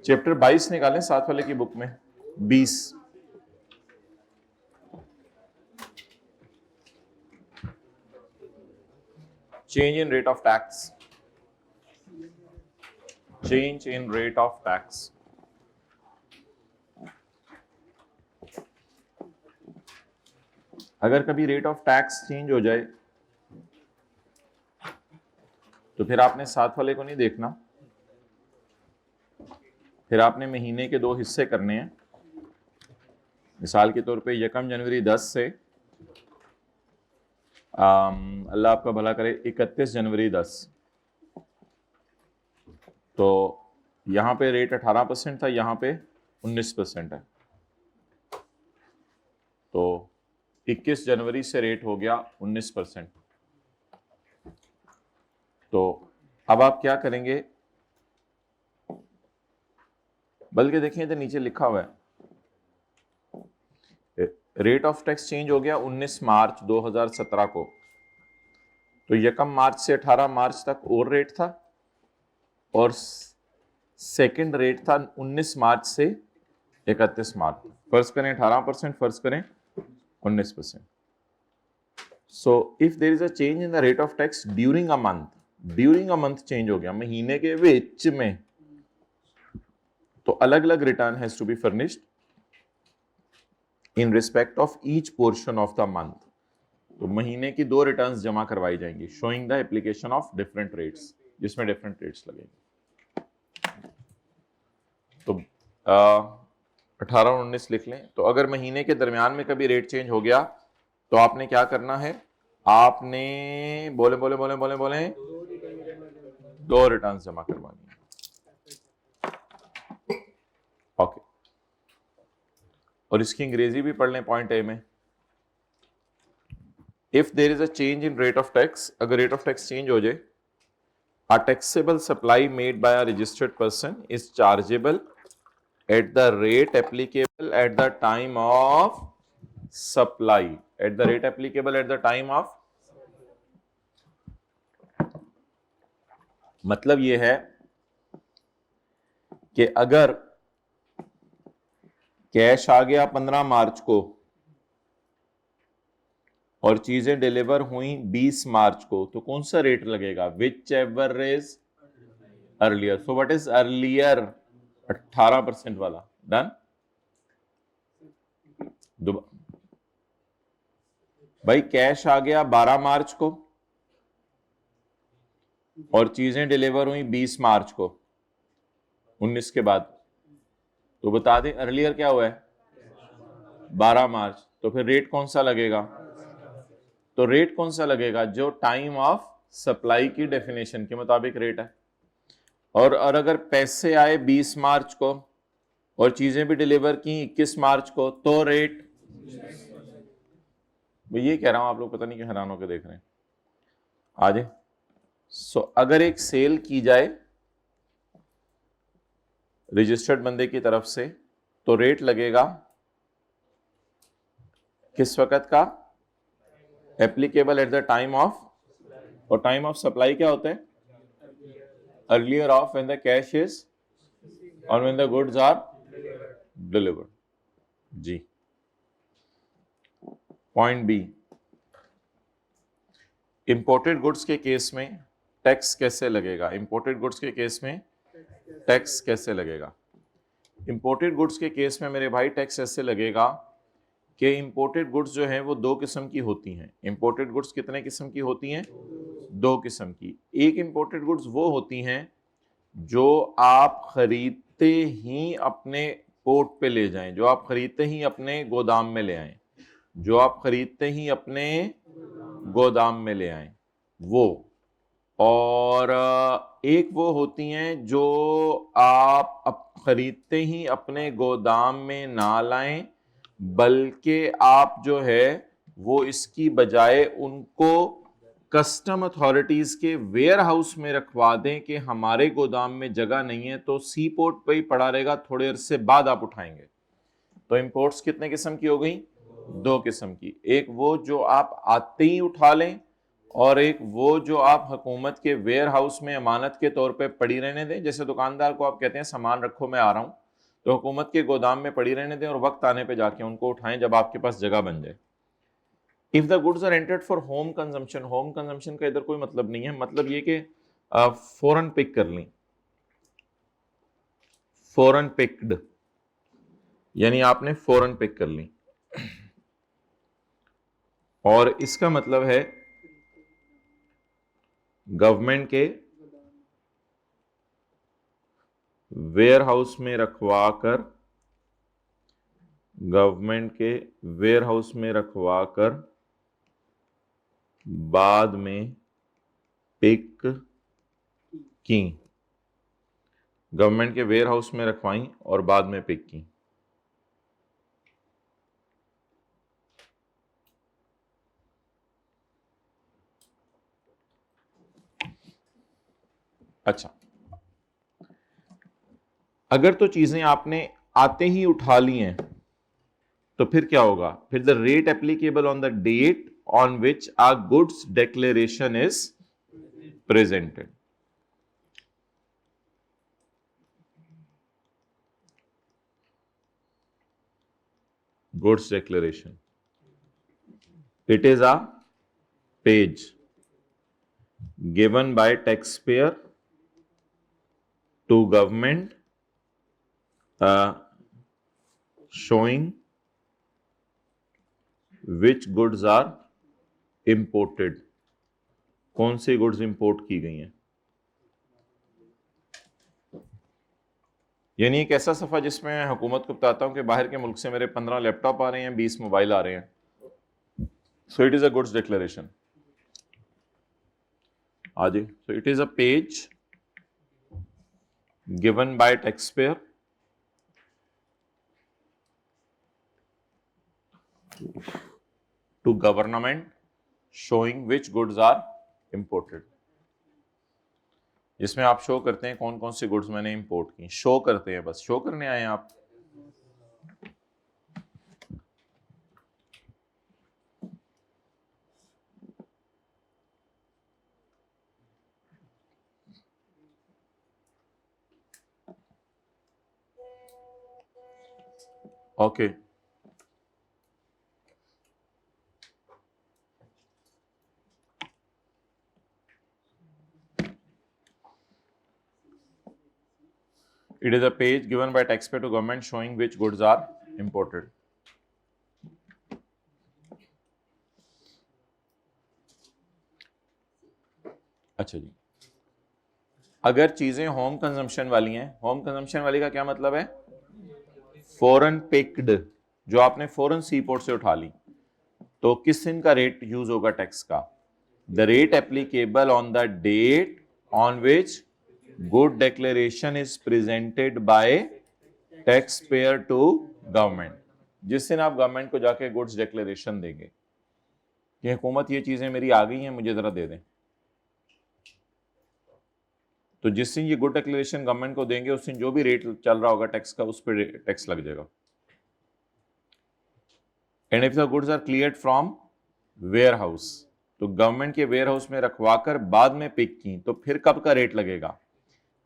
Chapter 22 निकालें साथ वाले की बुक में, 20। Change in rate of tax, change in rate of tax. अगर कभी रेट ऑफ टैक्स चेंज हो जाए तो फिर आपने साथ वाले को नहीं देखना, फिर आपने महीने के 2 हिस्से करने हैं। मिसाल के तौर पे 1 जनवरी 10 से अल्लाह आपका भला करे 31 जनवरी 10, तो यहां पे रेट 18% था, यहां पे 19% है, तो 21 जनवरी से रेट हो गया 19%। तो अब आप क्या करेंगे, बल्कि देखें इधर नीचे लिखा हुआ है रेट ऑफ टैक्स चेंज हो गया 19 मार्च 2017 को, तो 1 मार्च से 18 मार्च तक और रेट था, और सेकंड रेट था 19 मार्च से 31 मार्च। फर्ज करें 18%, फर्ज करें 19%। So if there is a change in the rate of tax during a month change हो गया महीने के विच में, तो अलग अलग return has to be furnished in respect of each portion of the month. तो महीने की 2 रिटर्न्स जमा करवाई जाएंगी, showing the application of different rates, जिसमें डिफरेंट रेट्स लगेंगे। तो 18 और 19 लिख लें। तो अगर महीने के दरमियान में कभी रेट चेंज हो गया तो आपने क्या करना है, आपने बोले 2 रिटर्न्स जमा करवानी है। ओके, और इसकी अंग्रेजी भी पढ़ लें पॉइंट ए में। If there is a change in rate of tax, अगर रेट ऑफ टैक्स चेंज हो जाए, a taxable supply made by a registered person is chargeable at the rate applicable at the time of supply, at the rate applicable at the time of, मतलब ये है कि अगर cash आ गया 15 मार्च को और चीजें डिलीवर हुई 20 मार्च को, तो कौन सा रेट लगेगा, which ever is earlier. So what is earlier, 18% वाला। डन। भाई कैश आ गया 12 मार्च को और चीजें डिलीवर हुई 20 मार्च को, 19 के बाद, तो बता दें अर्लियर क्या हुआ है, 12 मार्च। तो फिर रेट कौन सा लगेगा, तो रेट कौन सा लगेगा, जो टाइम ऑफ सप्लाई की डेफिनेशन के मुताबिक रेट है। और अगर पैसे आए 20 मार्च को और चीजें भी डिलीवर की 21 मार्च को, तो रेट, ये कह रहा हूं, आप लोग पता नहीं क्यों हैरान होकर देख रहे हैं। आजे अगर एक सेल की जाए रजिस्टर्ड बंदे की तरफ से, तो रेट लगेगा किस वक्त का, applicable at the time of, और टाइम ऑफ सप्लाई क्या होता है, earlier of when the cash is और when the goods are delivered. जी। पॉइंट बी, इंपोर्टेड गुड्स के केस में टैक्स कैसे लगेगा, इंपोर्टेड गुड्स के केस में टैक्स कैसे लगेगा। इंपोर्टेड गुड्स के केस में मेरे भाई टैक्स ऐसे लगेगा कि इंपोर्टेड गुड्स जो हैं वो 2 किस्म की होती हैं। इंपोर्टेड गुड्स कितने किस्म की होती हैं, 2 किस्म की। एक इंपोर्टेड गुड्स वो होती हैं जो आप खरीदते ही अपने पोर्ट पे ले जाएं, जो आप खरीदते ही अपने गोदाम में ले आएं, जो आप खरीदते ही अपने गोदाम में ले आएं वो। और एक वो होती हैं जो आप खरीदते ही अपने गोदाम में ना लाएं, बल्कि आप जो है वो इसकी बजाय उनको कस्टम अथॉरिटीज के वेयर हाउस में रखवा दें कि हमारे गोदाम में जगह नहीं है, तो सी पोर्ट पे ही पड़ा रहेगा, थोड़े अरसे बाद आप उठाएंगे। तो इंपोर्ट्स कितने किस्म की हो गई, 2 किस्म की। एक वो जो आप आते ही उठा लें, और एक वो जो आप हुकूमत के वेयर हाउस में अमानत के तौर पे पड़ी रहने दें। जैसे दुकानदार को आप कहते हैं सामान रखो मैं आ रहा हूँ, तो हुकूमत के गोदाम में पड़ी रहने दें और वक्त आने पे जाके उनको उठाएं जब आपके पास जगह बन जाए। If the goods are entered for home consumption, home consumption का इधर कोई मतलब नहीं है, मतलब ये कि फौरन पिक कर ली, फौरन पिक्ड, यानी आपने फौरन पिक कर ली। और इसका मतलब है गवर्नमेंट के वेयर हाउस में रखवा कर, गवर्नमेंट के वेयर हाउस में रखवा कर बाद में पिक की, गवर्नमेंट के वेयर हाउस में रखवाई और बाद में पिक की। अच्छा, अगर तो चीजें आपने आते ही उठा ली हैं तो फिर क्या होगा? फिर the rate applicable on the date on which a goods declaration is presented. Goods declaration, it is a page given by taxpayer to government showing which goods are imported, कौन सी गुड्स इंपोर्ट की गई हैं। यानी एक ऐसा सफा जिसमें मैं हुकूमत को बताता हूं कि बाहर के मुल्क से मेरे 15 लैपटॉप आ रहे हैं, 20 मोबाइल आ रहे हैं, so it is a goods declaration. आगे, so it is a page given by taxpayer to government showing which goods are imported, जिसमें आप शो करते हैं कौन कौन सी गुड्स मैंने इंपोर्ट की। शो करते हैं, बस शो करने आए हैं आप। Okay, it is a page given by taxpayer to government showing which goods are imported. अच्छा जी, अगर चीजें होम कंजम्पशन वाली हैं, होम कंजम्पशन वाली का क्या मतलब है? फॉरेन पिक्ड, जो आपने फॉरेन सी पोर्ट से उठा ली, तो किस दिन का रेट यूज होगा टैक्स का? The rate applicable on the date on which good declaration is presented by taxpayer to government. जिस दिन आप गवर्नमेंट को जाके गुड्स डिक्लेरेशन देंगे कि हुकूमत ये चीजें मेरी आ गई हैं, मुझे जरा दे दें, तो जिस दिन ये गुड डिक्लेरेशन गवर्नमेंट को देंगे उस दिन जो भी रेट चल रहा होगा टैक्स का, उस पर टैक्स लग जाएगा। And if the goods are cleared from ware house, तो गवर्नमेंट के वेयर हाउस में रखवाकर बाद में पिक की, तो फिर कब का रेट लगेगा?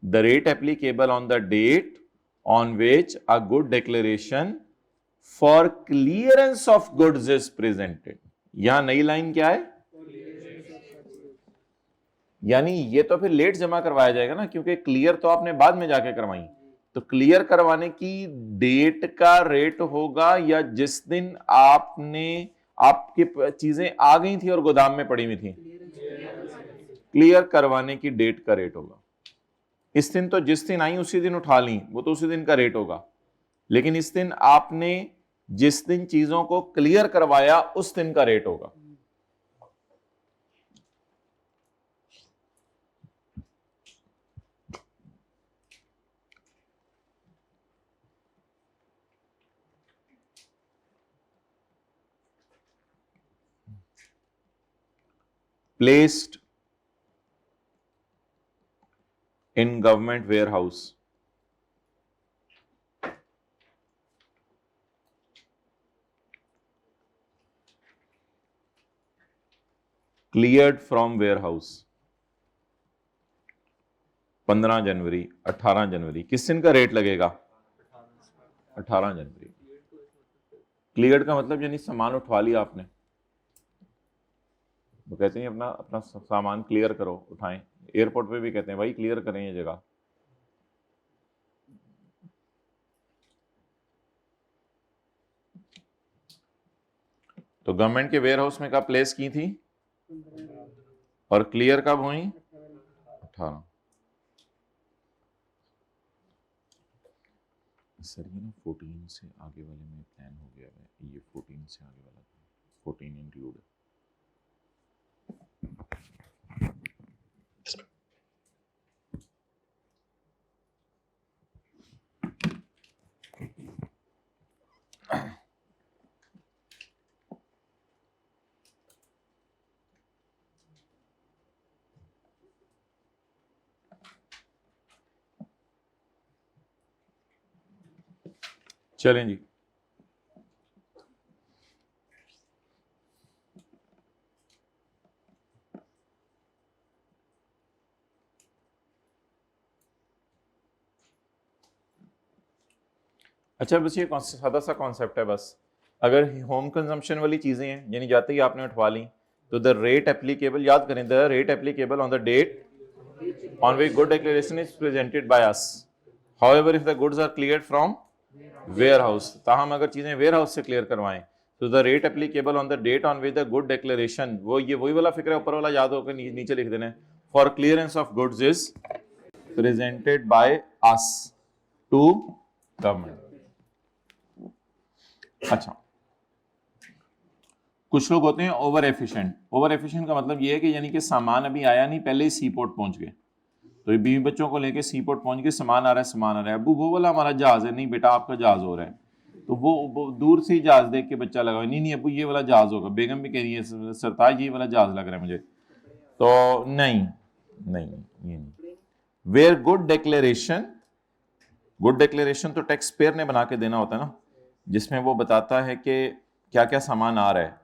The rate applicable on the date on which a good declaration for clearance of goods is presented. यहां नई लाइन क्या है? यानी ये तो फिर लेट जमा करवाया जाएगा ना, क्योंकि क्लियर तो आपने बाद में जाके करवाई। तो क्लियर करवाने की डेट का रेट होगा या जिस दिन आपने, आपकी चीजें आ गई थी और गोदाम में पड़ी हुई थी, क्लियर करवाने की डेट का रेट होगा। इस दिन तो जिस दिन आई उसी दिन उठा ली, वो तो उसी दिन का रेट होगा, लेकिन इस दिन आपने जिस दिन चीजों को क्लियर करवाया उस दिन का रेट होगा। Placed in government warehouse, cleared from ware house 15 जनवरी 18 जनवरी, किस दिन का रेट लगेगा? 18 जनवरी। क्लियर्ड का मतलब यानी सामान उठवा लिया आपने, वो कहते हैं अपना अपना सामान क्लियर करो, उठाएं। एयरपोर्ट पे भी कहते हैं भाई क्लियर करें ये जगह। तो गवर्नमेंट के वेयर हाउस में कब प्लेस की थी? और क्लियर कब हुई? 18। सर ये ना 14 से आगे वाले में प्लान हो गया है, ये 14 से आगे वाला 14 इंक्लूड है। चलें जी, अच्छा बस ये सादा सा कॉन्सेप्ट है बस। अगर होम कंजम्पशन वाली चीजें हैं यानी जाते ही आपने उठवा ली, तो द रेट एप्लीकेबल, याद करें, the rate applicable on the date on which good declaration is presented by us. However, if the goods are cleared from warehouse, ताहम अगर चीजें warehouse से क्लियर करवाएं, तो the rate applicable on the date on which the good declaration, वो ये वही वाला फिक्र है, ऊपर वाला याद होकर नीचे लिख देना है, for clearance of goods is presented by us to government। अच्छा, कुछ लोग होते हैं ओवर एफिशिएंट। ओवर एफिशिएंट का मतलब ये है कि यानी कि सामान अभी आया नहीं, पहले ही सी पोर्ट पहुंच गए। तो ये बीवी बच्चों को लेके सी पोर्ट पहुंच गए, सामान आ रहा है, सामान आ रहा है, अबू वो वाला हमारा जहाज है, नहीं बेटा आपका जहाज हो रहा है। तो वो दूर से ही जहाज देख के बच्चा लगा, नहीं नहीं अबू ये वाला जहाज होगा। बेगम भी कह रही है सरताज ये वाला जहाज लग रहा है मुझे, तो नहीं नहीं ये नहीं। Where good declaration, good declaration तो टैक्स पेयर ने बना के देना होता है ना, जिसमें वो बताता है कि क्या क्या सामान आ रहा है।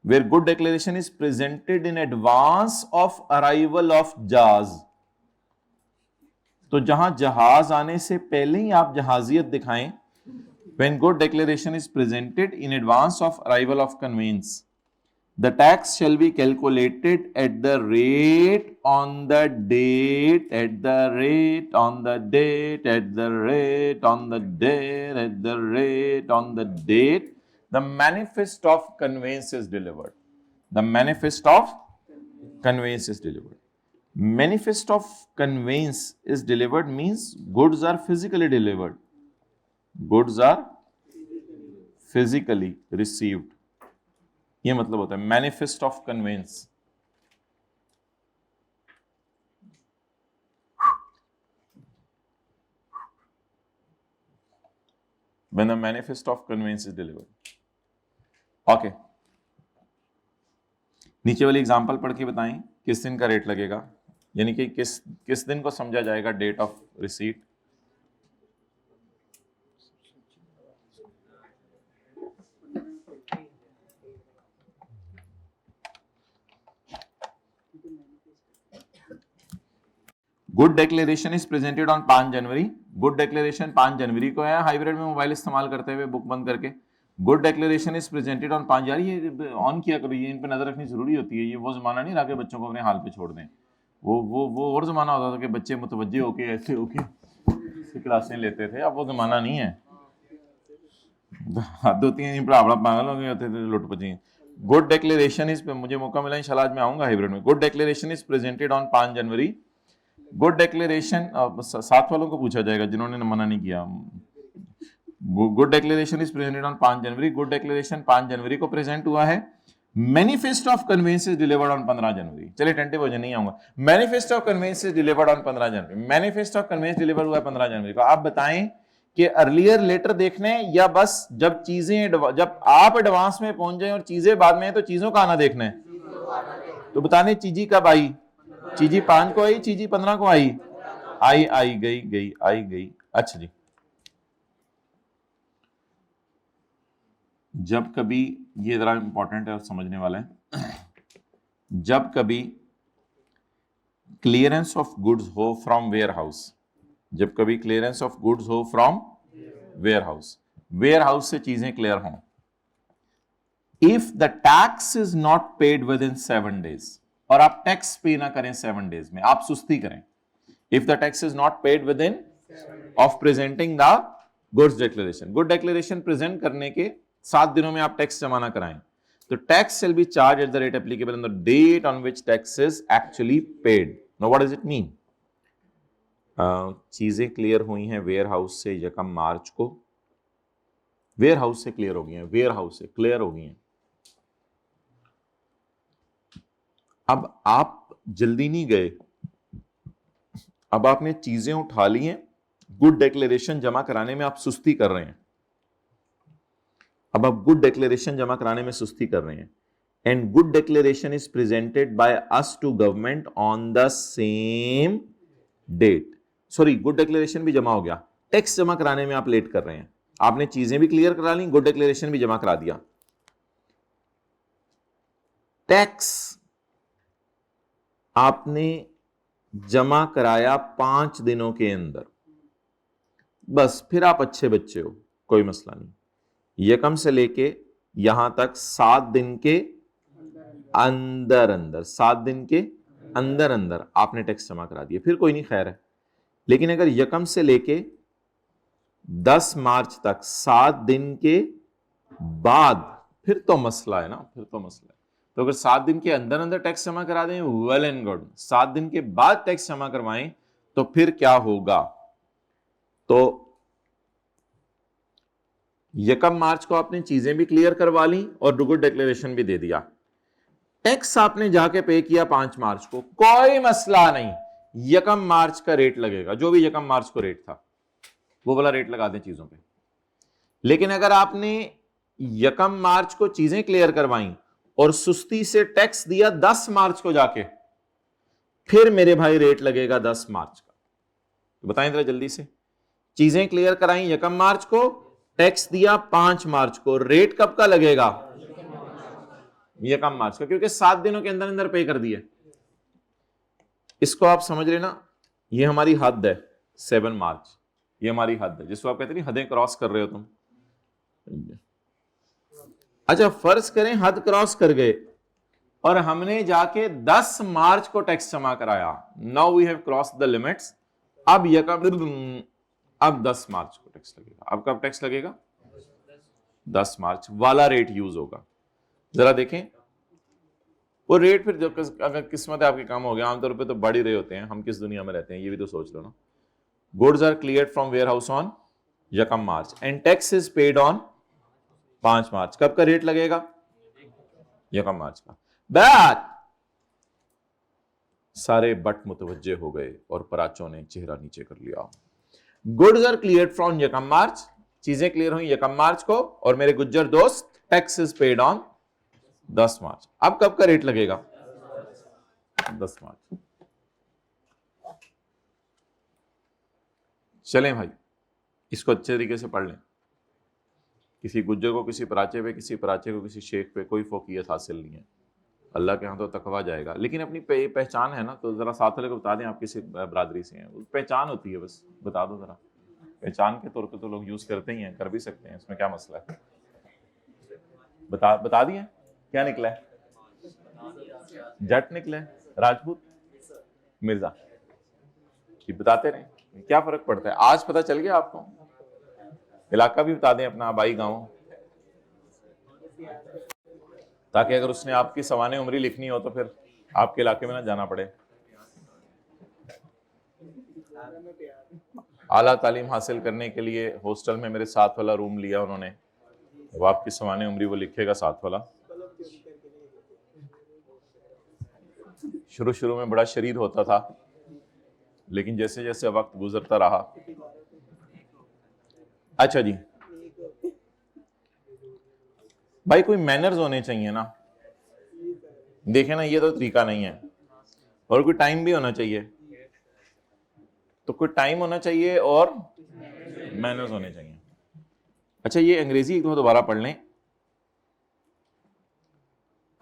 Where good declaration is presented in advance of arrival of जहाज, तो जहां जहाज आने से पहले ही आप जहाजियत दिखाएं। When good declaration is presented in advance of arrival of conveyance, the tax shall be calculated at the rate on the date, at the rate on the date, at the rate on the date, at the rate on the date the manifest of conveyance is delivered. The manifest of conveyance is delivered. Manifest of conveyance is delivered means goods are physically delivered. Goods are physically received. ये मतलब होता है manifest of conveyance. When the manifest of conveyance is delivered. Okay. नीचे वाली example पढ़ के बताएं किस दिन का रेट लगेगा, यानी कि किस दिन को समझा जाएगा date of receipt. Good declaration is presented on 5 जनवरी। गुड डिक्लेरेशन 5 जनवरी को है। हाइब्रिड में मोबाइल इस्तेमाल करते हुए बुक बंद करके good declaration is presented on 5। यार ये ऑन किया करो, ये इन पे नजर रखनी जरूरी होती है। ये वो जमाना नहीं रहा कि बच्चों को अपने हाल पे छोड़ दें। वो और जमाना होता था कि बच्चे मुतवज्जे होके ऐसे होके क्लासें लेते थे। अब वो जमाना नहीं है। हद होती है, बड़ा पागल हो गए होते थे लुट पची। गुड डिक्लेरेशन इज, मुझे मौका मिला इंशाल्लाह आज मैं आऊंगा हाइब्रिड में। Good declaration is presented on 5 जनवरी। गुड डिक्लेरेशन साथ वालों को पूछा जाएगा जिन्होंने मना नहीं किया। Good declaration is presented on 5 जनवरी। गुड डिक्लेरेशन 5 जनवरी को प्रेजेंट हुआ है। Manifest of conveyance is delivered on 15 जनवरी। चलिए टेंटिव हो जाए, नहीं आऊंगा। Manifest of conveyance is delivered on 15 जनवरी। मैनिफेस्ट ऑफ कन्वेंस डिलीवर हुआ है 15 जनवरी को। आप बताएं कि अर्लियर लेटर देखने या बस जब चीजें, जब आप एडवांस में पहुंच जाए और चीजें बाद में है तो चीजों का आना देखना है। तो बताने चीजी कब आई? चीजी 5 को आई, चीजी 15 को आई। आई गई आई गई। अच्छा जी, जब कभी, ये जरा इंपॉर्टेंट है और समझने वाला है, जब कभी क्लियरेंस ऑफ गुड्स हो फ्रॉम वेयर हाउस, जब कभी क्लियरेंस ऑफ गुड्स हो फ्रॉम वेयर हाउस से चीजें क्लियर हों, if the tax is not paid with in 7 days, और आप टैक्स पे ना करें 7 days में, आप सुस्ती करें, if the tax is not paid with in of presenting the goods declaration, good declaration present करने के 7 दिनों में आप टैक्स जमा ना कराएं, तो tax shall be charged at the rate applicable on the date on which tax is actually paid. Now what does it mean? चीजें क्लियर हुई हैं वेयर हाउस से यकम मार्च को, वेयर हाउस से क्लियर हो गई हैं, वेयर हाउस से क्लियर हो गई हैं। अब आप जल्दी नहीं गए, अब आपने चीजें उठा ली हैं, गुड डिक्लेरेशन जमा कराने में आप सुस्ती कर रहे हैं, अब आप गुड डिक्लेरेशन जमा कराने में सुस्ती कर रहे हैं, and good declaration is presented by us to government on the same date, sorry good declaration भी जमा हो गया, टैक्स जमा कराने में आप लेट कर रहे हैं, आपने चीजें भी क्लियर करा ली, गुड डिक्लेरेशन भी जमा करा दिया, टैक्स आपने जमा कराया 5 दिनों के अंदर, बस फिर आप अच्छे बच्चे हो, कोई मसला नहीं, यकम से लेके यहां तक 7 दिन के अंदर अंदर, 7 दिन के अंदर अंदर आपने टैक्स जमा करा दिया, फिर कोई नहीं, खैर है। लेकिन अगर यकम से लेके 10 मार्च तक 7 दिन के बाद, फिर तो मसला है ना, फिर तो मसला है। तो अगर 7 दिन के अंदर अंदर टैक्स जमा करा दें, वेल एंड गुड, 7 दिन के बाद टैक्स जमा करवाएं तो फिर क्या होगा, तो यकम मार्च को आपने चीजें भी क्लियर करवा ली और गुड डिक्लेरेशन भी दे दिया, टैक्स आपने जाके पे किया 5 मार्च को, कोई मसला नहीं, यकम मार्च का रेट लगेगा, जो भी यकम मार्च को रेट था वो वाला रेट लगा दें चीजों पे। लेकिन अगर आपने यकम मार्च को चीजें क्लियर करवाई और सुस्ती से टैक्स दिया 10 मार्च को जाके, फिर मेरे भाई रेट लगेगा 10 मार्च का। तो बताएं जरा जल्दी से, चीजें क्लियर कराई यकम मार्च को, टैक्स दिया 5 मार्च को, रेट कब का लगेगा, यकम मार्च का, क्योंकि 7 दिनों के अंदर अंदर पे कर दिए। इसको आप समझ लेना, ये हमारी हद है 7 मार्च, ये हमारी हद है, जिसको आप कहते हैं हदें क्रॉस कर रहे हो तुम। अच्छा फर्ज करें हद क्रॉस कर गए और हमने जाके 10 मार्च को टैक्स जमा कराया, now we have cross the limits, अब यकम, अब 10 मार्च को टैक्स लगेगा, अब कब टैक्स लगेगा, 10 मार्च वाला रेट यूज होगा। जरा देखें वो रेट, फिर जब अगर किस्मत आपके काम हो गया, आमतौर पे तो बढ़ ही रहे होते हैं, हम किस दुनिया में रहते हैं ये भी तो सोच लो ना। Goods are cleared from where house on यकम March and tax is paid on 5 March, कब का रेट लगेगा, यकम मार्च का। बैक सारे बट मुतवज्जे हो गए और पराचों ने चेहरा नीचे कर लिया। गुड्स आर क्लियर्ड फ्रॉम यकम मार्च, चीजें क्लियर हुई यकम मार्च को, और मेरे गुज्जर दोस्त टैक्स इज पेड ऑन 10 मार्च, अब कब का रेट लगेगा, 10 मार्च। चलें भाई, इसको अच्छे तरीके से पढ़ लें, किसी गुज्जर को किसी पराचे पे, किसी पराचे को किसी शेख पे कोई फोकियत हासिल नहीं है, अल्लाह के यहाँ तो तकवा जाएगा। लेकिन अपनी पहचान है ना, तो जरा साथ वाले को बता दें आप किसी बरादरी से हैं, पहचान होती है, बस बता दो जरा, पहचान के तौर पे तो लोग यूज करते ही हैं, कर भी सकते हैं, इसमें क्या मसला है, बता दिए क्या निकला है, जट निकला है, राजपूत, मिर्जा, बताते रहे, क्या फर्क पड़ता है, आज पता चल गया आपको, इलाका भी बता दें अपना, आबाई गांव, ताकि अगर उसने आपकी सवाने उम्री लिखनी हो तो फिर आपके इलाके में ना जाना पड़े। आला तालीम हासिल करने के लिए हॉस्टल में मेरे साथ वाला रूम लिया उन्होंने, वो आपकी सवाने उम्री वो लिखेगा साथ वाला। शुरू में बड़ा शरीर होता था, लेकिन जैसे जैसे वक्त गुजरता रहा। अच्छा जी भाई, कोई मैनर्स होने चाहिए ना, देखे ना, ये तो तरीका नहीं है, और कोई टाइम भी होना चाहिए, तो कोई टाइम होना चाहिए और मैनर्स होने चाहिए। अच्छा ये अंग्रेजी एक दोबारा पढ़ लें,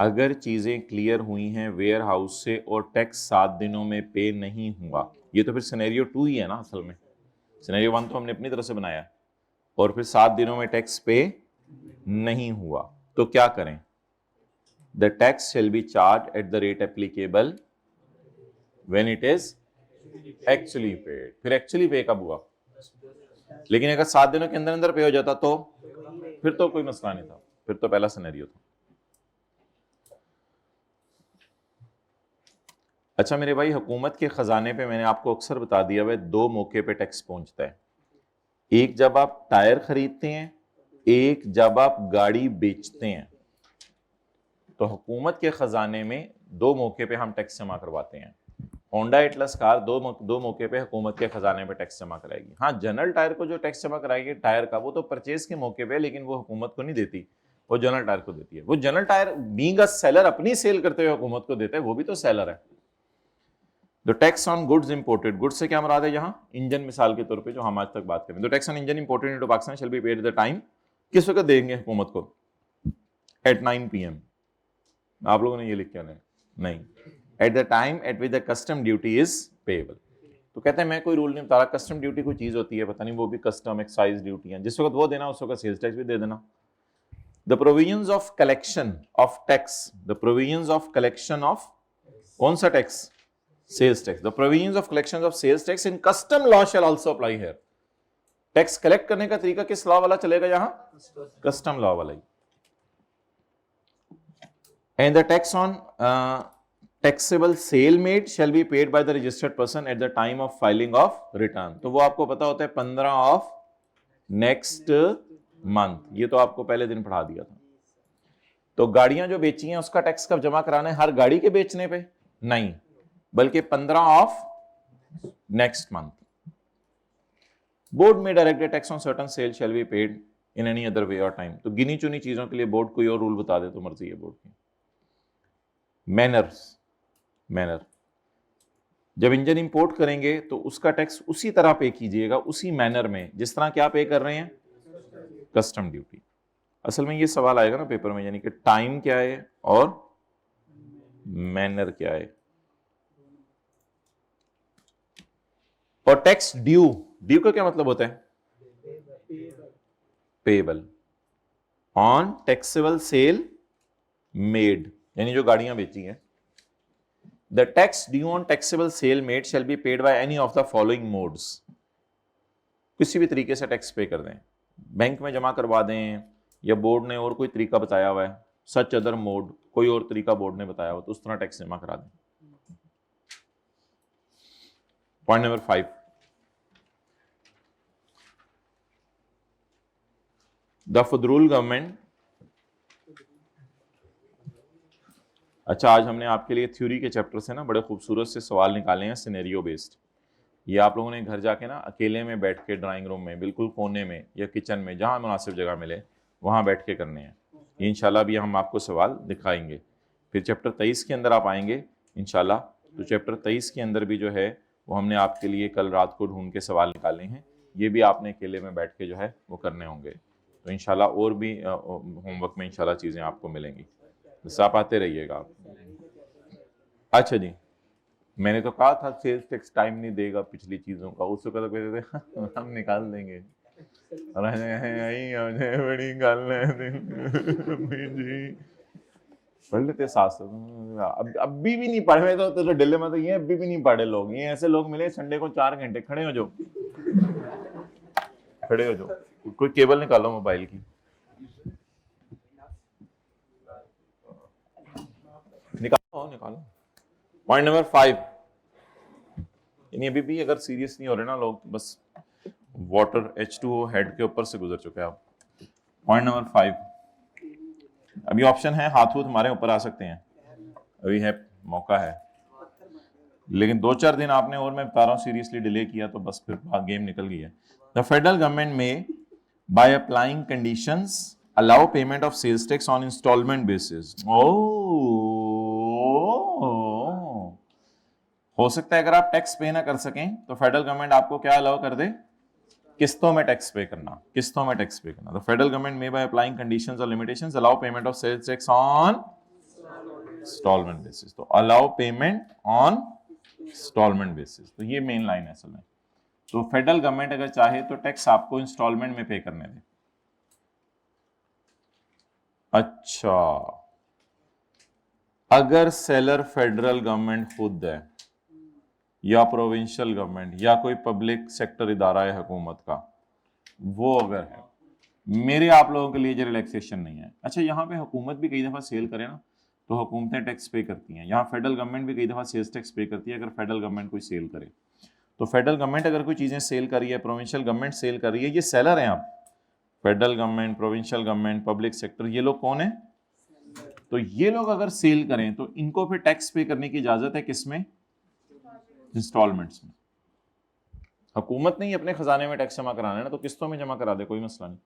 अगर चीजें क्लियर हुई हैं वेयर हाउस से और टैक्स 7 दिनों में पे नहीं हुआ, ये तो फिर सिनेरियो 2 ही है ना असल में। सिनेरियो 1 तो हमने अपनी तरफ से बनाया और फिर 7 दिनों में टैक्स पे नहीं हुआ, तो क्या करें? The tax shall be charge at the rate applicable when it is actually paid. फिर एक्चुअली पे कब हुआ? लेकिन अगर 7 दिनों के अंदर अंदर पे हो जाता तो फिर तो कोई मसला नहीं था, फिर तो पहला सिनेरियो था। अच्छा मेरे भाई, हुकूमत के खजाने पे मैंने आपको अक्सर बता दिया हुआ 2 मौके पे टैक्स पहुंचता है। एक जब आप टायर खरीदते हैं, एक जब आप गाड़ी बेचते हैं। तो हुकूमत के खजाने में 2 मौके पे हम टैक्स जमा करवाते हैं। होंडा एटलस कार दो मौके पे हुकूमत के खजाने पे टैक्स जमा कराएगी। हाँ, जनरल टायर को जो टैक्स जमा कराएगी टायर का, वो तो परचेज के मौके पे, लेकिन वो हुकूमत को नहीं देती, वो जनरल टायर को देती है। वो general tyre being a seller अपनी सेल करते हुए हुकूमत को देता है, वो भी तो सेलर है। The tax on goods imported, goods से क्या मुराद है यहाँ? इंजन मिसाल के तौर पे जो हम आज तक बात करें। The tax on engine imported into Pakistan shall be paid the time, किस वक्त देंगे हुकूमत को? At 9 PM। आप लोगों ने ये लिख के आना है? नहीं, eight the time eight which the custom duty is payable. तो कहते हैं मैं कोई रूल नहीं बता रहा, कस्टम ड्यूटी कोई चीज होती है, पता नहीं वो भी कस्टम एक्साइज ड्यूटी है, जिस वक्त वो देना उस वक्त सेल्स टैक्स भी दे देना। The provisions of collection of tax, the provisions of collection of कौन सा tax? Sales tax. The provisions of collection of sales tax in custom law shall also apply here. Tax collect करने का तरीका किस law वाला चलेगा यहां? Custom law वाला ही। And the tax on taxable sale made shall be paid by the registered person at the time of filing of return. तो वो आपको पता होता है 15 ऑफ नेक्स्ट मंथ, ये तो आपको पहले दिन पढ़ा दिया था। तो गाड़ियां जो बेची हैं उसका टैक्स कब जमा कराना है? हर गाड़ी के बेचने पे नहीं, बल्कि 15 ऑफ नेक्स्ट मंथ। बोर्ड में direct tax on certain sale shall be paid in any other way और टाइम। तो गिनी चुनी चीजों के लिए बोर्ड कोई और रूल बता दे तो मर्जी है बोर्ड की। मैनर्स, मैनर, जब इंजन इंपोर्ट करेंगे तो उसका टैक्स उसी तरह पे कीजिएगा, उसी मैनर में जिस तरह क्या पे कर रहे हैं, कस्टम ड्यूटी। असल में ये सवाल आएगा ना पेपर में, यानी कि टाइम क्या है और मैनर क्या है। और टैक्स ड्यू, ड्यू का क्या मतलब होता है? Payable on taxable sale made, यानी जो गाड़ियां बेची हैं। The tax due on taxable sale made shall be paid by any of the following modes। किसी भी तरीके से टैक्स पे कर दें, बैंक में जमा करवा दें, या बोर्ड ने और कोई तरीका बताया हुआ है, सच अदर मोड, कोई और तरीका बोर्ड ने बताया हुआ तो उस तरह टैक्स जमा करा दें। Point number 5, the federal government. अच्छा, आज हमने आपके लिए थ्योरी के चैप्टर से ना बड़े खूबसूरत से सवाल निकाले हैं सिनेरियो बेस्ड। ये आप लोगों ने घर जाके ना अकेले में बैठ के ड्राइंग रूम में बिल्कुल कोने में या किचन में जहां मुनासिब जगह मिले वहां बैठ के करने हैं। इंशाल्लाह भी हम आपको सवाल दिखाएंगे। फिर चैप्टर 23 के अंदर आप आएंगे इंशाल्लाह, तो चैप्टर 23 के अंदर भी जो है वो हमने आपके लिए कल रात को ढूंढ के सवाल निकाले हैं, ये भी आपने अकेले में बैठ के जो है वो करने होंगे। तो इंशाल्लाह और भी होमवर्क में इंशाल्लाह चीज़ें आपको मिलेंगी, बस आप आते रहिएगा आप। अच्छा जी, मैंने तो कहा था सेल्स टैक्स टाइम नहीं देगा पिछली चीज़ों का, उसको तो कहते थे हम निकाल देंगे। बड़ी गल जी पढ़ लेते साथ। अभी भी नहीं पढ़े तो डिले में तो ये अभी भी नहीं पढ़े लोग। ये ऐसे लोग मिले संडे को 4 घंटे खड़े हो जाओ, खड़े हो जाओ, कोई केबल निकालो मोबाइल की। निकालो। पॉइंट नंबर 5, यानी अभी भी अगर सीरियस नहीं हो रहे ना लोग, बस वाटर H2O हेड के ऊपर से गुजर चुके हैं आप। पॉइंट नंबर 5, अभी ऑप्शन है, हाथ हमारे ऊपर आ सकते हैं, अभी है, मौका है, लेकिन 2-4 दिन आपने, और मैं बता रहा हूँ सीरियसली डिले किया तो बस फिर गेम निकल गई है। द फेडरल गवर्नमेंट में by applying conditions allow payment of sales tax on instalment basis. हो सकता है अगर आप टैक्स पे ना कर सकें तो फेडरल गवर्नमेंट आपको क्या अलाउ कर दे, किस्तों में टैक्स पे करना, किस्तों में टैक्स पे करना। द फेडरल गवर्नमेंट में बाय अप्लाइंग कंडीशंस और limitations allow payment of sales tax on instalment basis. तो allow payment on instalment basis, तो ये मेन लाइन है असल में। तो फेडरल गवर्नमेंट अगर चाहे तो टैक्स आपको इंस्टॉलमेंट में पे करने दे। अच्छा, अगर सेलर फेडरल गवर्नमेंट खुद है या प्रोविंशियल गवर्नमेंट या कोई पब्लिक सेक्टर इदारा है हुकूमत का, वो अगर है, मेरे आप लोगों के लिए जो रिलैक्सेशन नहीं है। अच्छा, यहाँ पे हुकूमत भी कई दफ़ा सेल करे ना तो हुकूमतें टैक्स पे करती हैं। यहाँ फेडरल गवर्नमेंट भी कई दफ़ा सेल्स टैक्स पे करती है अगर फेडरल गवर्नमेंट कोई सेल करे। तो फेडरल गवर्नमेंट अगर कोई चीज़ें सेल कर रही है, प्रोविंशियल गवर्नमेंट सेल कर रही है, ये सेलर हैं। आप federal government, provincial government, public sector, ये लोग कौन है? तो ये लोग अगर सेल करें तो इनको फिर टैक्स पे करने की इजाजत है किसमें? इंस्टॉलमेंट्स में। हुकूमत नहीं अपने खजाने में टैक्स जमा कराना है ना, तो किस्तों में जमा करा दे, कोई मसला नहीं।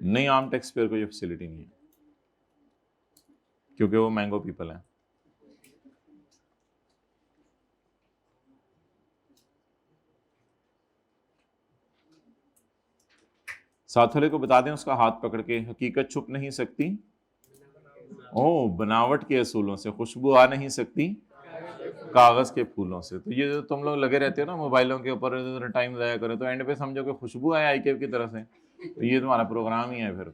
नहीं, आम टैक्स पेयर को ये फैसिलिटी नहीं है क्योंकि वो मैंगो पीपल है। साथ वाले को बता दें उसका हाथ पकड़ के, हकीकत छुप नहीं सकती ओ बनावट के असूलों से, खुशबू आ नहीं सकती कागज के फूलों से। तो ये जो तुम लोग लगे रहते हो ना मोबाइलों के ऊपर, टाइम ज़ाया करो, तो एंड पे समझो कि खुशबू आया आईकेप की तरफ से, तो ये तुम्हारा प्रोग्राम ही है फिर।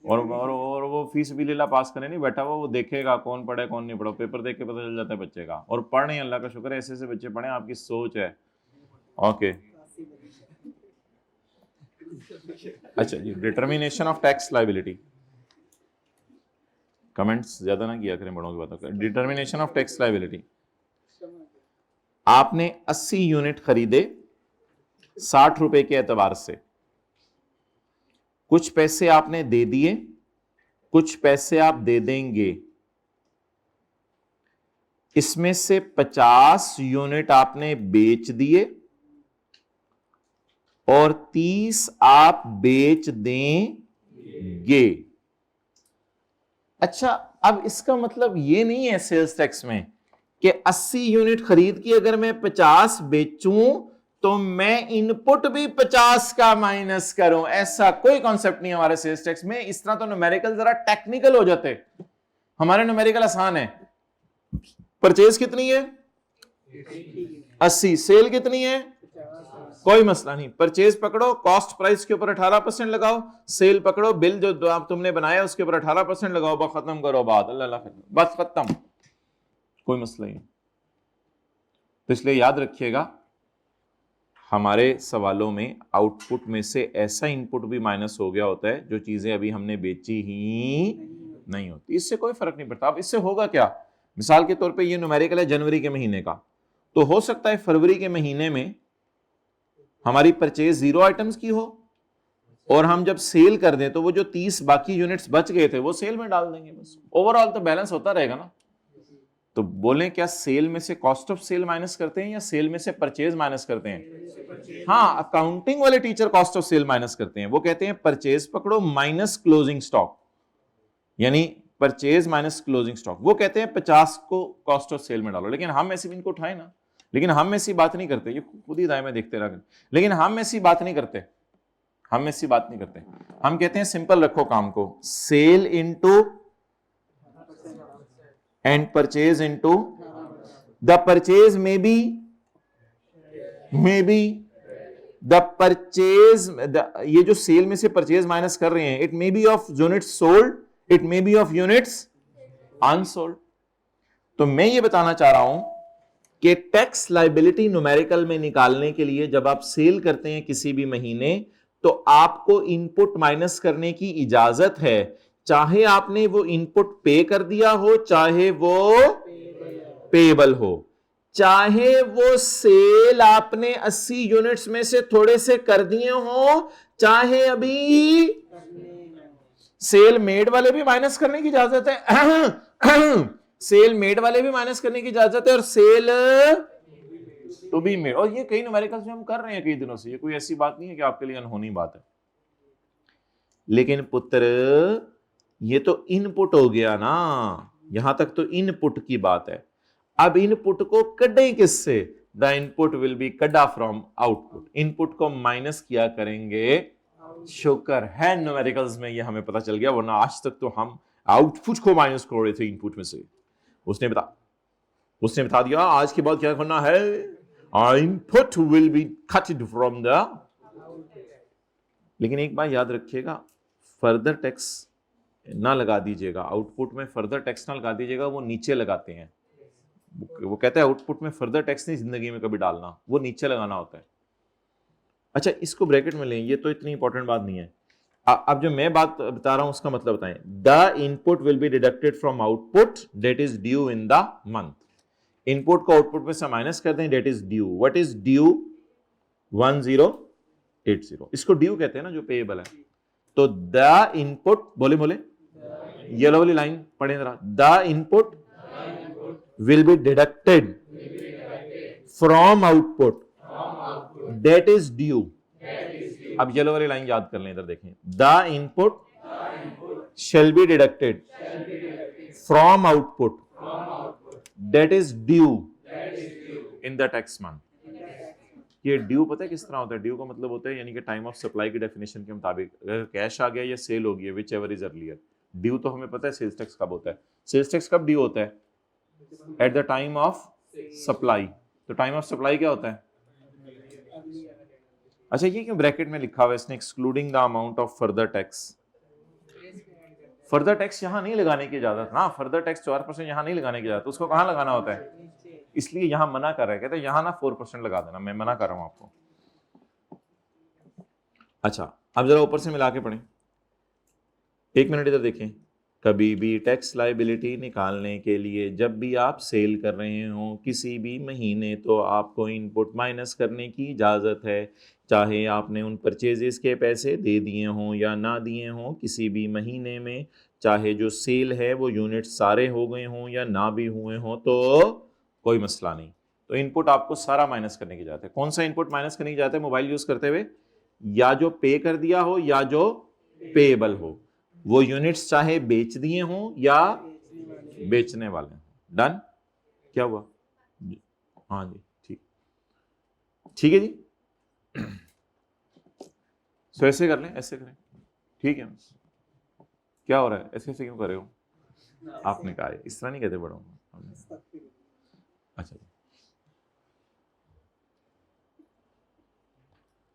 और वो फीस भी लीला पास करने नहीं बैठा वो देखेगा कौन पढ़े कौन नहीं पढ़ा, पेपर देख के पता चल जाता है बच्चे का। और पढ़ नहीं, अल्लाह का शुक्र है ऐसे ऐसे बच्चे पढ़े, आपकी सोच है। ओके, अच्छा जी, determination of tax liability. Comments ज्यादा ना किया करें बड़ों की बातों का। डिटर्मिनेशन ऑफ टैक्स लायबिलिटी, आपने 80 यूनिट खरीदे 60 रुपए के एतबार से, कुछ पैसे आपने दे दिए, कुछ पैसे आप दे देंगे, इसमें से 50 यूनिट आपने बेच दिए और 30 आप बेच देंगे। अच्छा, अब इसका मतलब ये नहीं है सेल्स टैक्स में कि 80 यूनिट खरीद की अगर मैं 50 बेचूं तो मैं इनपुट भी 50 का माइनस करूं, ऐसा कोई कॉन्सेप्ट नहीं है हमारे सेल्स टैक्स में। इस तरह तो न्यूमेरिकल जरा टेक्निकल हो जाते, हमारे न्यूमेरिकल आसान है। परचेज कितनी है? 80, सेल कितनी है? कोई मसला नहीं, परचेज पकड़ो, कॉस्ट प्राइस के ऊपर 18% लगाओ, सेल पकड़ो, बिल जो आप तुमने बनाया उसके ऊपर 18% लगाओ, बस खत्म करो बात, अल्लाह बस खत्म, कोई मसला नहीं। तो इसलिए याद रखिएगा हमारे सवालों में आउटपुट में से ऐसा इनपुट भी माइनस हो गया होता है जो चीजें अभी हमने बेची ही नहीं होती, इससे कोई फर्क नहीं पड़ता। अब इससे होगा क्या? मिसाल के तौर पे ये न्यूमेरिकल है जनवरी के महीने का, तो हो सकता है फरवरी के महीने में हमारी परचेज 0 आइटम्स की हो और हम जब सेल कर दें तो वो जो 30 बाकी यूनिट्स बच गए थे वो सेल में डाल देंगे, बस ओवरऑल तो बैलेंस होता रहेगा ना। तो बोलें क्या सेल में से कॉस्ट ऑफ सेल माइनस करते हैं या सेल में से परचेज माइनस करते हैं? हाँ, अकाउंटिंग वाले teacher cost of sale minus करते हैं, वो कहते हैं परचेज पकड़ो माइनस क्लोजिंग स्टॉक, यानी परचेज माइनस क्लोजिंग स्टॉक। वो कहते हैं 50 को कॉस्ट ऑफ सेल में डालो, लेकिन हम ऐसे भी इनको उठाए ना, लेकिन हम ऐसी बात नहीं करते, ये खुद ही दाएं में देखते रह, लेकिन हम ऐसी बात नहीं करते, हम ऐसी बात नहीं करते। हम कहते हैं सिंपल रखो काम को, sale into and purchase into the purchase may be the purchase, ये जो सेल में से परचेज माइनस कर रहे हैं, it may be of units sold, it may be of units unsold. तो मैं ये बताना चाह रहा हूं कि टैक्स लायबिलिटी न्यूमेरिकल में निकालने के लिए जब आप सेल करते हैं किसी भी महीने तो आपको इनपुट माइनस करने की इजाजत है, चाहे आपने वो इनपुट पे कर दिया हो, चाहे वो पेबल हो, चाहे वो सेल आपने 80 यूनिट्स में से थोड़े से कर दिए हो, चाहे अभी सेल मेड वाले भी माइनस करने की इजाजत है सेल मेड वाले भी माइनस करने की इजाजत है और सेल टू बी मेड, और ये कई न्यूमेरिकल्स में हम कर रहे हैं कई दिनों से, ये कोई ऐसी बात नहीं है कि आपके लिए अनहोनी बात है। लेकिन पुत्र ये तो इनपुट हो गया ना, यहां तक तो इनपुट की बात है। अब इनपुट को कटें किससे? द इनपुट विल बी कटा फ्रॉम आउटपुट, इनपुट को माइनस किया करेंगे शुक्र है न्यूमेरिकल्स में ये हमें पता चल गया, वरना आज तक तो हम आउटपुट को माइनस कर रहे थे इनपुट में से। उसने बता दिया आज के बाद क्या करना है, input will be कटेड from the. लेकिन एक बात याद रखिएगा, फर्दर टैक्स ना लगा दीजिएगा, आउटपुट में फर्दर टैक्स ना लगा दीजिएगा, वो नीचे लगाते हैं। वो कहते हैं आउटपुट में फर्दर टैक्स नहीं जिंदगी में कभी डालना, वो नीचे लगाना होता है। अच्छा, इसको ब्रैकेट में लें, ये तो इतनी इंपॉर्टेंट बात नहीं है। अब जो मैं बात बता रहा हूं उसका मतलब बताएं। The input will be deducted from output that is due in the month. Input को आउटपुट में से माइनस कर दें, that is due. What is due? 1080। इसको ड्यू कहते हैं ना, जो पेएबल है। तो द इनपुट, बोले येलो वाली लाइन पढ़े जरा। The input will be deducted from output that is due. अब येलो वाली लाइन याद कर लें, इधर देखें। The input shall be deducted from output that is due in the tax month। ये ड्यू पता है किस तरह होता है? ड्यू का मतलब होता है यानी कि टाइम ऑफ सप्लाई की डेफिनेशन के मुताबिक अगर कैश आ गया या सेल हो गई, which ever is earlier. Due तो हमें पता है सेल्स टैक्स कब होता है। सेल्स टैक्स कब ड्यू होता है? Eight the time of supply. तो टाइम ऑफ सप्लाई क्या होता है? अच्छा, ये क्यों ब्रैकेट में लिखा हुआ है इसने, excluding the amount of further tax? Further tax यहां नहीं लगाने की इजाजत ना, फर्दर टैक्स 4% यहां नहीं लगाने की इजाजत, उसको कहां लगाना होता है? इसलिए यहां मना कर रहे हैं, कहते हैं यहां ना 4% लगा देना, मैं मना कर रहा हूं आपको। अच्छा, अब जरा ऊपर से मिला के पढ़ें, 1 मिनट इधर देखें। कभी भी टैक्स लायबिलिटी निकालने के लिए जब भी आप सेल कर रहे हो किसी भी महीने, तो आपको इनपुट माइनस करने की इजाज़त है, चाहे आपने उन परचेजेस के पैसे दे दिए हों या ना दिए हों किसी भी महीने में, चाहे जो सेल है वो यूनिट सारे हो गए हों या ना भी हुए हों, तो कोई मसला नहीं। तो इनपुट आपको सारा माइनस करने की इजाज़त है। कौन सा इनपुट माइनस करने की इजाज़त है मोबाइल यूज़ करते हुए? या जो पे कर दिया हो या जो पेएबल हो। वो यूनिट्स चाहे बेच दिए हों या बेचने वाले हों। डन? क्या हुआ? हाँ जी, ठीक है जी। सो ऐसे कर लें, ऐसे करें, ठीक है। क्या हो रहा है? ऐसे ऐसे क्यों कर रहे हो? आपने कहा इस तरह नहीं कहते बड़ों। अच्छा,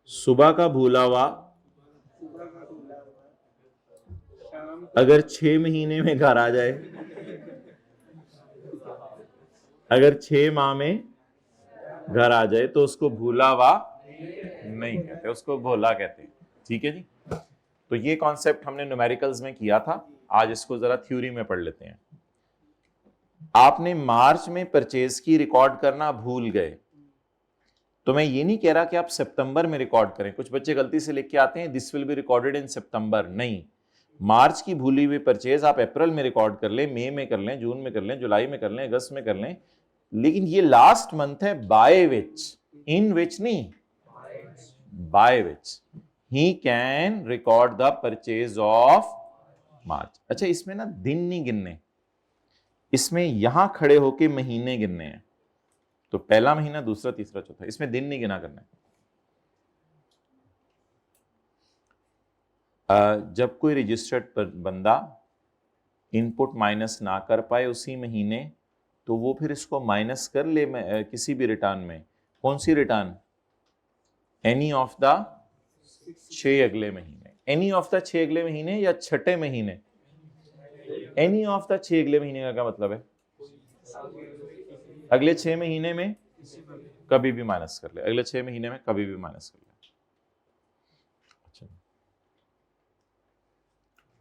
सुबह का भूला हुआ अगर 6 महीने में घर आ जाए, अगर 6 माह में घर आ जाए तो उसको भूला हुआ नहीं कहते, उसको भोला कहते हैं। ठीक है जी। तो ये कॉन्सेप्ट हमने न्यूमेरिकल्स में किया था, आज इसको जरा थ्योरी में पढ़ लेते हैं। आपने मार्च में परचेज की रिकॉर्ड करना भूल गए, तो मैं ये नहीं कह रहा कि आप सितंबर में रिकॉर्ड करें। कुछ बच्चे गलती से लिख के आते हैं this will be recorded in September. नहीं, मार्च की भूली हुई परचेज आप अप्रैल में रिकॉर्ड कर लें, मई में कर लें, जून में कर लें, जुलाई में कर लें, अगस्त में कर लें, लेकिन ये लास्ट मंथ है बाय विच, इन विच नहीं, by which he can record the purchase of March. अच्छा, इसमें ना दिन नहीं गिनने, इसमें यहां खड़े होके महीने गिनने हैं। तो पहला महीना, दूसरा, तीसरा, चौथा, इसमें दिन नहीं गिना करना है। जब कोई रजिस्टर्ड बंदा इनपुट माइनस ना कर पाए उसी महीने, तो वो फिर इसको माइनस कर ले किसी भी रिटर्न में। कौन सी रिटर्न? एनी ऑफ द 6 अगले महीने। एनी ऑफ द 6 अगले महीने या छठे महीने? एनी ऑफ द 6 अगले महीने का क्या मतलब है? अगले 6 महीने में कभी भी माइनस कर ले, अगले 6 महीने में कभी भी माइनस कर ले।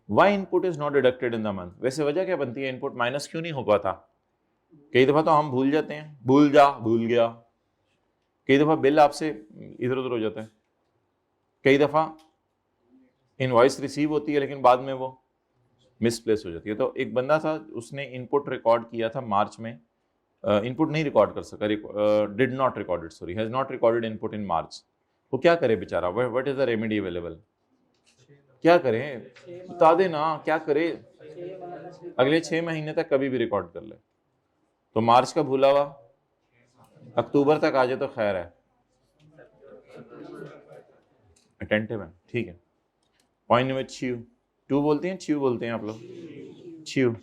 Why input is not deducted in the month? वैसे वजह क्या बनती है इनपुट माइनस क्यों नहीं हो पाता? कई दफा तो हम भूल जाते हैं, भूल गया। कई दफा बिल आपसे इधर उधर हो जाता है। कई दफा इनवॉइस रिसीव होती है लेकिन बाद में वो मिसप्लेस हो जाती है। तो एक बंदा था, उसने इनपुट रिकॉर्ड किया था मार्च में, इनपुट नहीं रिकॉर्ड कर सका, did not recorded, sorry, has not recorded input in March. वो क्या करे बेचारा? What is the remedy available? क्या करें? बता देना क्या करे? अगले 6 महीने तक कभी भी रिकॉर्ड कर ले। तो मार्च का भूला हुआ अक्टूबर तक आ जाए तो खैर है, अटेंटिव है, ठीक है। पॉइंट नंबर 6, 2 बोलते हैं, 6 बोलते हैं आप लोग, 6।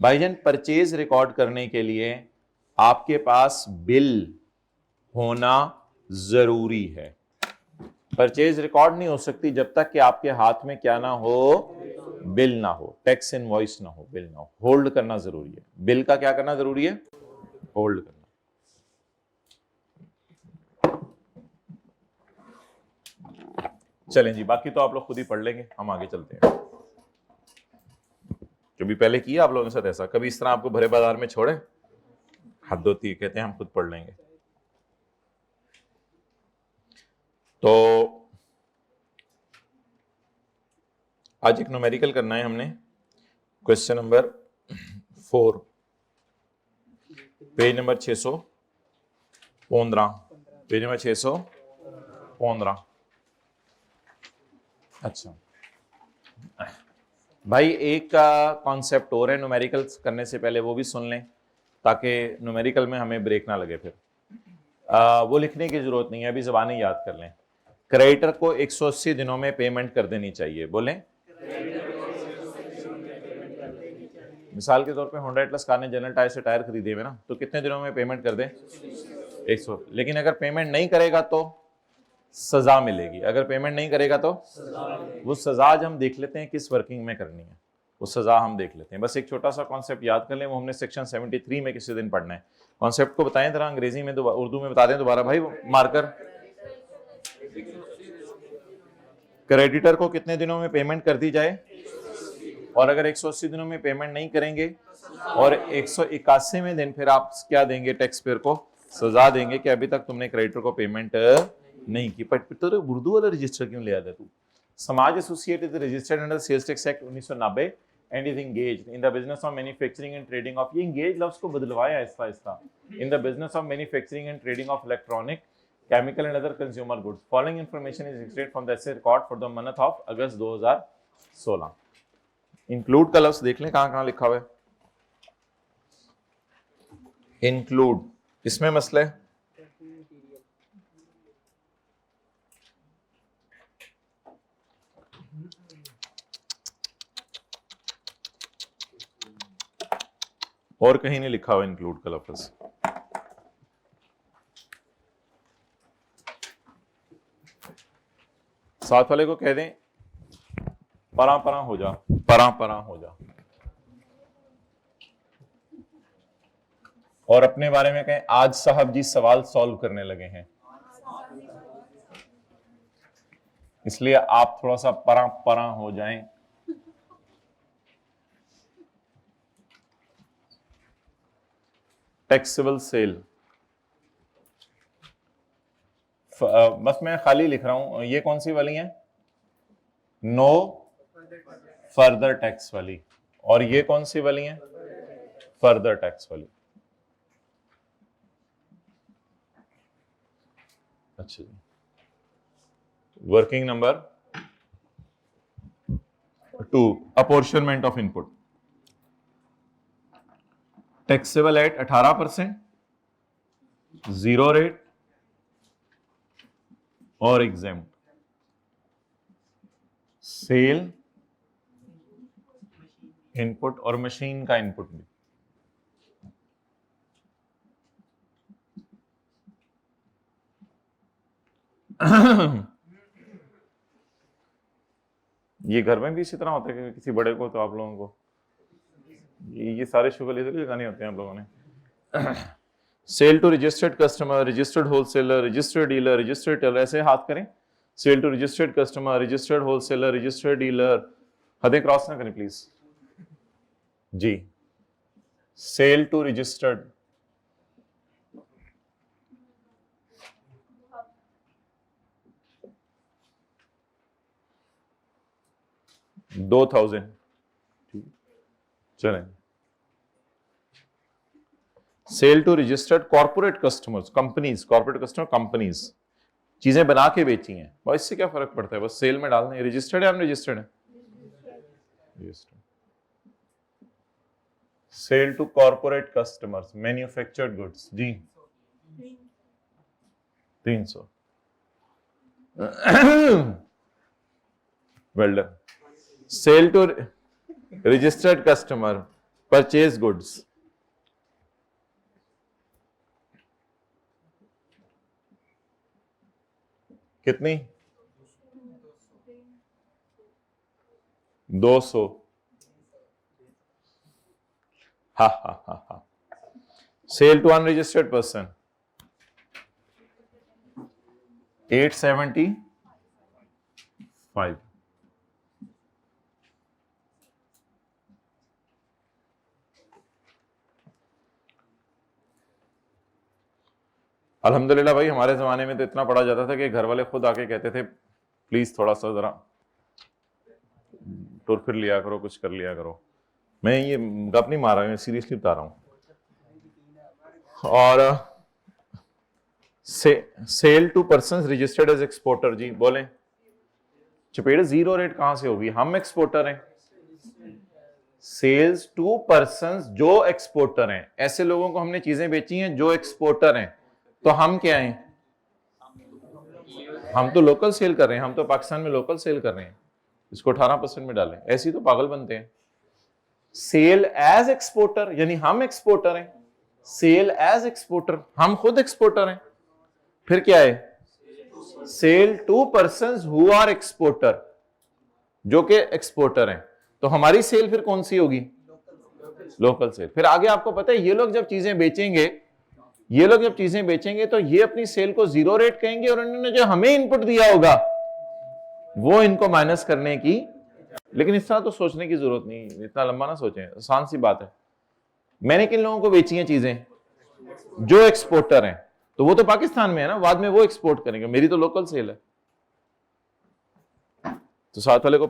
भाईजान परचेज रिकॉर्ड करने के लिए आपके पास बिल होना जरूरी है। परचेज रिकॉर्ड नहीं हो सकती जब तक कि आपके हाथ में क्या ना हो, बिल ना हो, टैक्स इनवॉइस ना हो, बिल ना हो। होल्ड करना जरूरी है। बिल का क्या करना जरूरी है? होल्ड करना। चलें जी, बाकी तो आप लोग खुद ही पढ़ लेंगे, हम आगे चलते हैं। कभी पहले किया आप लोगों के साथ ऐसा? कभी इस तरह आपको भरे बाजार में छोड़े? हद होती है, कहते हैं हम खुद पढ़ लेंगे। तो आज एक न्यूमेरिकल करना है हमने, question number 4, page number 615, page number 615। अच्छा भाई, एक का कॉन्सेप्ट और है न्यूमेरिकल करने से पहले, वो भी सुन लें ताकि न्यूमेरिकल में हमें ब्रेक ना लगे। फिर वो लिखने की जरूरत नहीं है, अभी ज़बानी याद कर लें। क्रेडिटर को 180 दिनों में पेमेंट कर देनी चाहिए। बोलें, मिसाल के तौर पे होंडा एटलस कार ने जनरल टायर से टायर खरीदे हुए ना, तो कितने दिनों में पेमेंट कर दें? 100। लेकिन अगर पेमेंट नहीं करेगा तो सजा मिलेगी। अगर पेमेंट नहीं करेगा तो वो सजा आज हम देख लेते हैं किस वर्किंग में करनी है, वो सजा हम देख लेते हैं। बस एक छोटा सा कॉन्सेप्ट याद कर लें, वो हमने सेक्शन 73 में किसी दिन पढ़ना है। कॉन्सेप्ट को बताएं जरा, अंग्रेजी में, उर्दू में बता दें दोबारा भाई, मार्कर। क्रेडिटर को कितने दिनों में पेमेंट कर दी जाए, और अगर 180 दिनों में पेमेंट नहीं करेंगे और 181वें दिन फिर आप क्या देंगे? टैक्स पेयर को सजा देंगे कि अभी तक तुमने क्रेडिटर को पेमेंट नहीं की। पर तो उर्दू वाला रजिस्टर क्यों ले आता तू? समाज associate is registered under sales tax act 1990 and is engaged in the business of manufacturing and trading of, ये एंगेज लफ्ज को बदलवाया आहिस्ता आहिस्ता, in the business of manufacturing and trading of electronic, chemical and other consumer goods. Following information is extracted from the assay record for the month of August 2016। Include का लफ्ज देख लें कहां कहां लिखा हुआ है। इंक्लूड, इसमें मसला है। और कहीं नहीं लिखा हुआ इंक्लूड का लफ्ज। साथ वाले को कह दें परा परा हो जा, परा परा हो जा, और अपने बारे में कहें आज साहब जी सवाल सॉल्व करने लगे हैं, इसलिए आप थोड़ा सा परा परा हो जाएं। टैक्सेबल सेल, बस मैं खाली लिख रहा हूं, ये कौन सी वाली है? नो फर्दर टैक्स वाली। और ये कौन सी वाली है? फर्दर टैक्स वाली। अच्छा जी, working number 2, apportionment of input. Taxable at 18%, zero rate और एग्जेम्प्ट। सेल इनपुट और मशीन का इनपुट भी। ये घर में भी इसी तरह होता है कि किसी बड़े को, तो आप लोगों को ये सारे शुगल इधर लगाने होते हैं आप लोगों ने। Sale to registered customer, registered wholesaler, registered dealer, registered tailor, ऐसे हाथ करें। Sale to registered customer, registered wholesaler, registered dealer, हदें क्रॉस ना करें प्लीज जी। Sale to registered, $2,000। चलें। Sale to registered corporate customers, companies, corporate customer companies, चीजें बना के बेची हैं, बस इससे क्या फर्क पड़ता है? बस सेल में डालना है। रजिस्टर्ड है, अनरजिस्टर्ड है? Registered. Sale to corporate customers, manufactured goods जी 300। Well done. Sale to registered customer, purchase goods. कितनी? 200। हा हा हा हा। Sale to unregistered person 875। अल्हम्दुलिल्लाह भाई, हमारे जमाने में तो इतना पढ़ा जाता था कि घर वाले खुद आके कहते थे प्लीज थोड़ा सा जरा टूर फिर लिया करो, कुछ कर लिया करो। मैं ये गप नहीं मार रहा हूँ, सीरियसली बता रहा हूँ। और sale to person registered as exporter, जी बोलें। चपेट जीरो रेट कहां से होगी? हम एक्सपोर्टर हैं। सेल्स टू पर्संस जो एक्सपोर्टर हैं, ऐसे लोगों को हमने चीजें बेची हैं जो एक्सपोर्टर हैं। तो हम क्या हैं? हम तो लोकल सेल कर रहे हैं, हम तो पाकिस्तान में लोकल सेल कर रहे हैं। इसको 18% में डालें, ऐसे ही तो पागल बनते हैं। सेल एज एक्सपोर्टर यानी हम एक्सपोर्टर हैं। सेल एज एक्सपोर्टर, हम खुद एक्सपोर्टर हैं। फिर क्या है? Sale to persons who are exporter, जो कि एक्सपोर्टर हैं। तो हमारी सेल फिर कौन सी होगी? Local cell. फिर आगे आपको पता है, ये लोग जब चीजें बेचेंगे, ये लोग जब चीजें बेचेंगे तो ये अपनी सेल को जीरो रेट कहेंगे और उन्होंने जो हमें इनपुट दिया होगा वो इनको माइनस करने की। लेकिन इस तरह तो सोचने की जरूरत नहीं, इतना लंबा ना सोचें, आसान सी बात है। मैंने किन लोगों को बेची हैं चीजें? जो एक्सपोर्टर हैं। तो वो तो पाकिस्तान में है ना, बाद में वो एक्सपोर्ट करेंगे, मेरी तो लोकल सेल है। तो साथ वाले को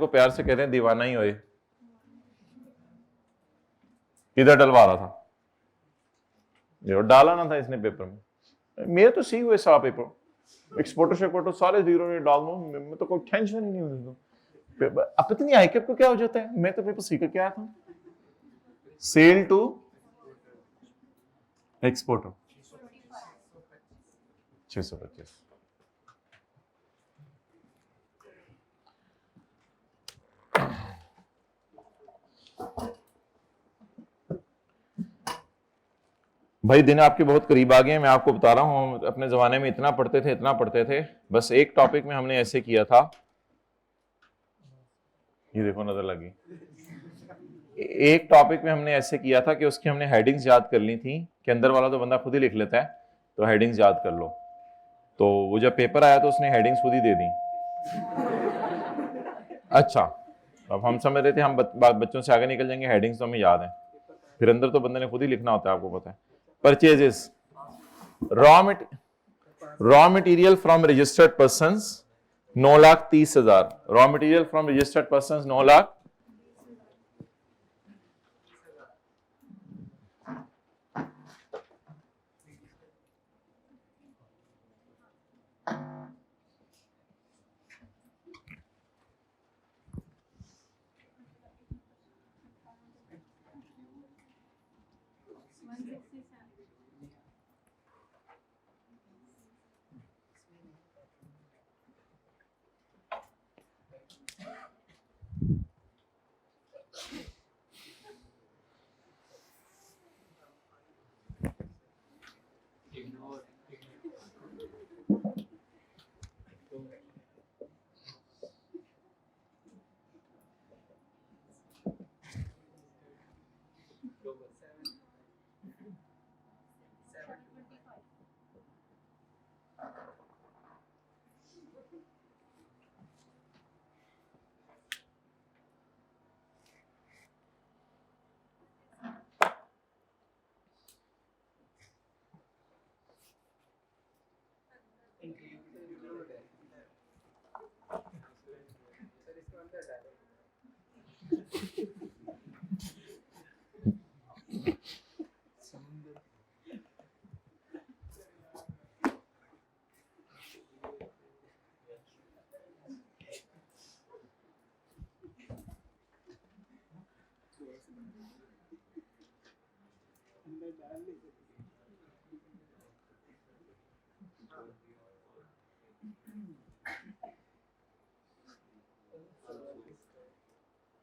प्यार से कहते हैं दीवाना ही होए। किधर डलवा रहा था? ये डाला ना था इसने पेपर में। मेरे तो सही हुए सा पेपर, एक्सपोर्टर शेक्पोर्टर सारे जीरो रेट डाल दो, मैं तो कोई टेंशन ही नहीं हुई। अब पता नहीं आईकेप को क्या हो जाता है, मैं तो पेपर सीख के आया था। Sale to exporter 625। भाई दिन आपके बहुत करीब आ गए हैं, मैं आपको बता रहा हूं। हम अपने जमाने में इतना पढ़ते थे, बस एक टॉपिक में हमने ऐसे किया था। ये देखो नजर लगी। एक टॉपिक में हमने ऐसे किया था कि उसकी हमने हेडिंग्स याद कर ली थी, कि अंदर वाला तो बंदा खुद ही लिख लेता है, तो हेडिंग्स याद कर लो। तो वो जब पेपर आया तो उसने हेडिंग्स खुद ही दे दी। अच्छा, अब हम समझ रहे थे हम बच्चों से आगे निकल जाएंगे, हेडिंग्स तो हमें याद है, फिर अंदर तो बंदे ने खुद ही लिखना होता है, आपको पता है। Purchases, raw material from registered persons 9,30,000। Raw material from registered persons 9 lakh.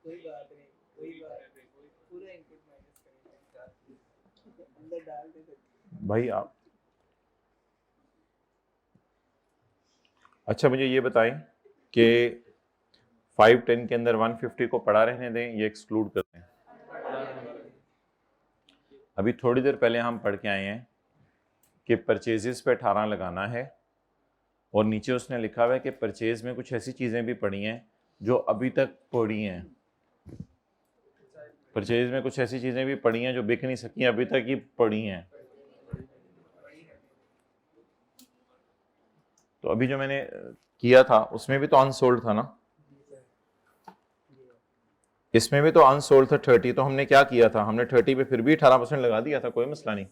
कोई बात नहीं, पूरा इनपुट माइनस करेंगे, अंदर डाल दे सकते। भाई आप अच्छा मुझे ये बताएं कि 510 के अंदर 150 को पड़ा रहने दें, ये एक्सक्लूड कर दें। अभी थोड़ी देर पहले हम पढ़ के आए हैं कि परचेजेस पे 18 लगाना है और नीचे उसने लिखा हुआ है कि परचेज में कुछ ऐसी चीज़ें भी पड़ी हैं जो अभी तक पड़ी हैं। परचेज में कुछ ऐसी चीज़ें भी पड़ी हैं जो बिक नहीं सकी, अभी तक ही पड़ी हैं। तो अभी जो मैंने किया था उसमें भी तो अनसोल्ड था ना, इसमें भी तो अनसोल्ड था 30। तो हमने क्या किया था, हमने 30 पे फिर भी 18% लगा दिया था, कोई मसला नहीं।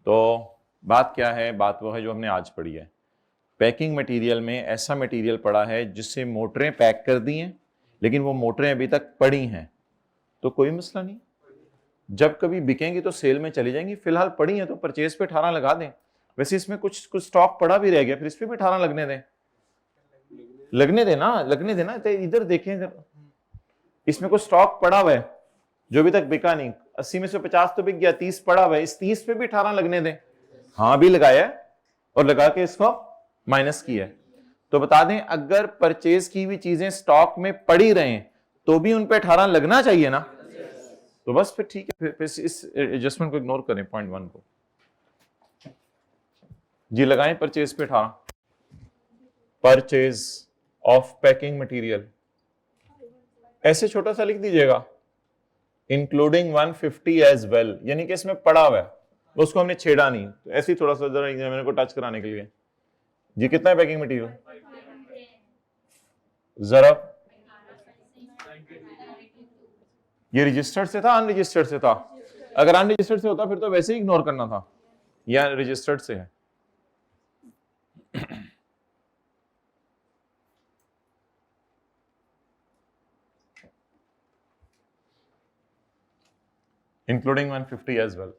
तो बात क्या है, बात वो है जो हमने आज पढ़ी है। पैकिंग मटेरियल में ऐसा मटेरियल पड़ा है जिससे मोटरें पैक कर दी हैं लेकिन वो मोटरें अभी तक पड़ी हैं, तो कोई मसला नहीं, जब कभी बिकेंगी तो सेल में चली जाएंगी। फिलहाल पड़ी हैं तो परचेज पे 18 लगा दें। वैसे इसमें कुछ स्टॉक पड़ा भी रह गया, फिर इस पे भी 18 लगने दें, लगने देना। तो इधर देखें, अगर इसमें कुछ स्टॉक पड़ा हुआ है जो अभी तक बिका नहीं, 80 में से 50 तो बिक गया, 30 पड़ा हुआ है, इस 30 पे भी 18 लगने दें। हाँ भी लगाया है और लगा के इसको माइनस किया है। तो बता दें अगर परचेज की हुई चीजें स्टॉक में पड़ी रहे तो भी उन पे 18 लगना चाहिए ना। तो बस फिर ठीक है, फिर इस एडजस्टमेंट को इग्नोर करें, पॉइंट 1 को जी लगाएं परचेज पे 18। परचेज ऑफ पैकिंग मटेरियल ऐसे छोटा सा लिख दीजिएगा, इंक्लूडिंग 150 एज वेल, यानी कि इसमें पड़ा हुआ है, उसको हमने छेड़ा नहीं, तो ऐसे ही थोड़ा सा जरा एग्जामिनर को टच कराने के लिए। जी कितना है पैकिंग मटेरियल, जरा ये रजिस्टर्ड से था अनरजिस्टर्ड से था? अगर अनरजिस्टर्ड से होता फिर तो वैसे ही इग्नोर करना था, या रजिस्टर्ड से है। including 150 as well.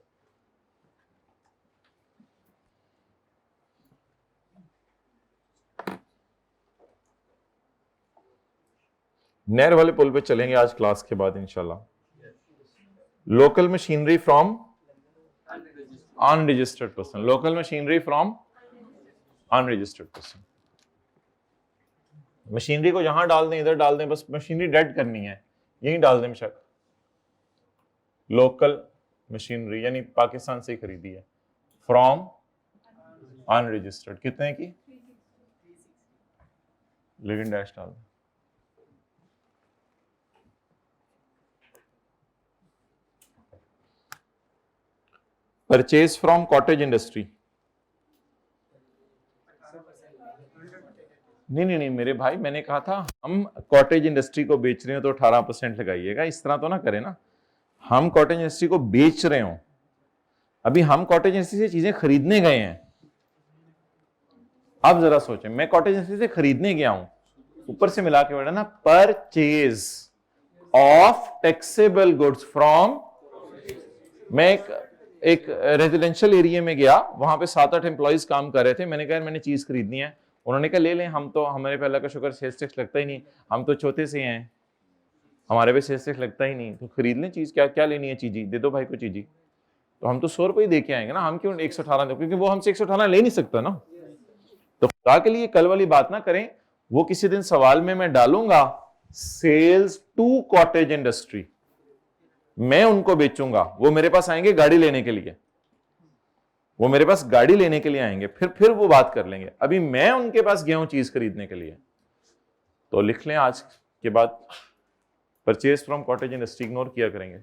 नहर वाले पुल पे चलेंगे आज क्लास के बाद इंशाल्लाह। Local machinery from unregistered person, local machinery from unregistered person. Machinery को यहां डाल दें, इधर डाल दें, बस मशीनरी डेड करनी है, यहीं डाल दें बेशक। लोकल मशीनरी यानी पाकिस्तान से खरीदी है, फ्रॉम अनरजिस्टर्ड, कितने की, लेकिन डैश डाल दें। परचेज फ्रॉम कॉटेज इंडस्ट्री, नहीं मेरे भाई, मैंने कहा था हम कॉटेज इंडस्ट्री को बेच रहे हो तो 18% लगाइएगा, इस तरह तो ना करें ना। हम कॉटेज इंडस्ट्री को बेच रहे हो, अभी हम कॉटेज इंडस्ट्री से चीजें खरीदने गए हैं। अब जरा सोचें, मैं कॉटेज इंडस्ट्री से खरीदने गया हूं, ऊपर से मिला के बैठा ना, purchase of taxable goods from, मैं एक रेजिडेंशियल एरिया में गया, वहां पे 7-8 एम्प्लॉइज काम कर रहे थे, मैंने कहा मैंने चीज खरीदनी है, उन्होंने कहा ले लें, हम तो, हमारे पे अल्लाह का शुक्र सेल्स टैक्स लगता ही नहीं, हम तो चौथे से हैं, हमारे पे सेल्स टैक्स लगता ही नहीं, तो खरीद लें चीज, क्या क्या लेनी है चीजी, दे दो भाई को चीजी। तो हम तो 100 रुपये ही दे के आएंगे ना, हम क्यों 118 दो, क्योंकि वो हमसे 118 ले नहीं सकता ना। तो खुदा के लिए कल वाली बात ना करें, वो किसी दिन सवाल में मैं डालूंगा सेल्स टू कॉटेज इंडस्ट्री, मैं उनको बेचूंगा, वो मेरे पास आएंगे गाड़ी लेने के लिए, वो मेरे पास गाड़ी लेने के लिए आएंगे, फिर वो बात कर लेंगे, अभी मैं उनके पास गया हूं चीज खरीदने के लिए। तो लिख लें आज के बाद purchase from cottage industry ignore किया करेंगे।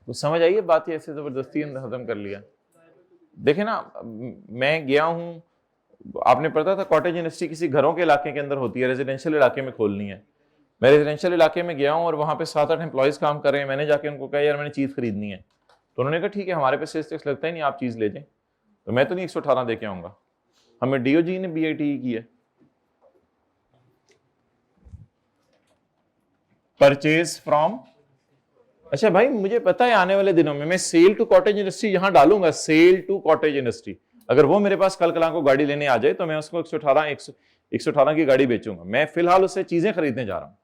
तो समझ आइए बात, ही ऐसे जबरदस्ती खत्म कर लिया। देखे ना, मैं गया हूं, आपने पता था कॉटेज इंडस्ट्री किसी घरों के इलाके के अंदर होती है, रेजिडेंशियल इलाके में खोलनी है। मैं रेजिडेंशियल इलाके में गया हूं और वहां पे 7-8 एम्प्लॉइज काम कर रहे हैं, मैंने जाके उनको कहा यार मैंने चीज खरीदनी है, तो उन्होंने कहा ठीक है, हमारे पे सेल्स टैक्स लगता ही नहीं, आप चीज ले जाएं। तो मैं तो नहीं 118 दे के आऊंगा, हमें डीओजी ने बीआईटी की है। परचेज फ्रॉम, अच्छा भाई मुझे पता है आने वाले दिनों में मैं सेल टू कॉटेज इंडस्ट्री यहां डालूंगा, सेल टू कॉटेज इंडस्ट्री, अगर वो मेरे पास कल कला को गाड़ी लेने आ जाए तो मैं उसको 118 की गाड़ी बेचूंगा। मैं फिलहाल उससे चीजें खरीदने जा रहा हूं।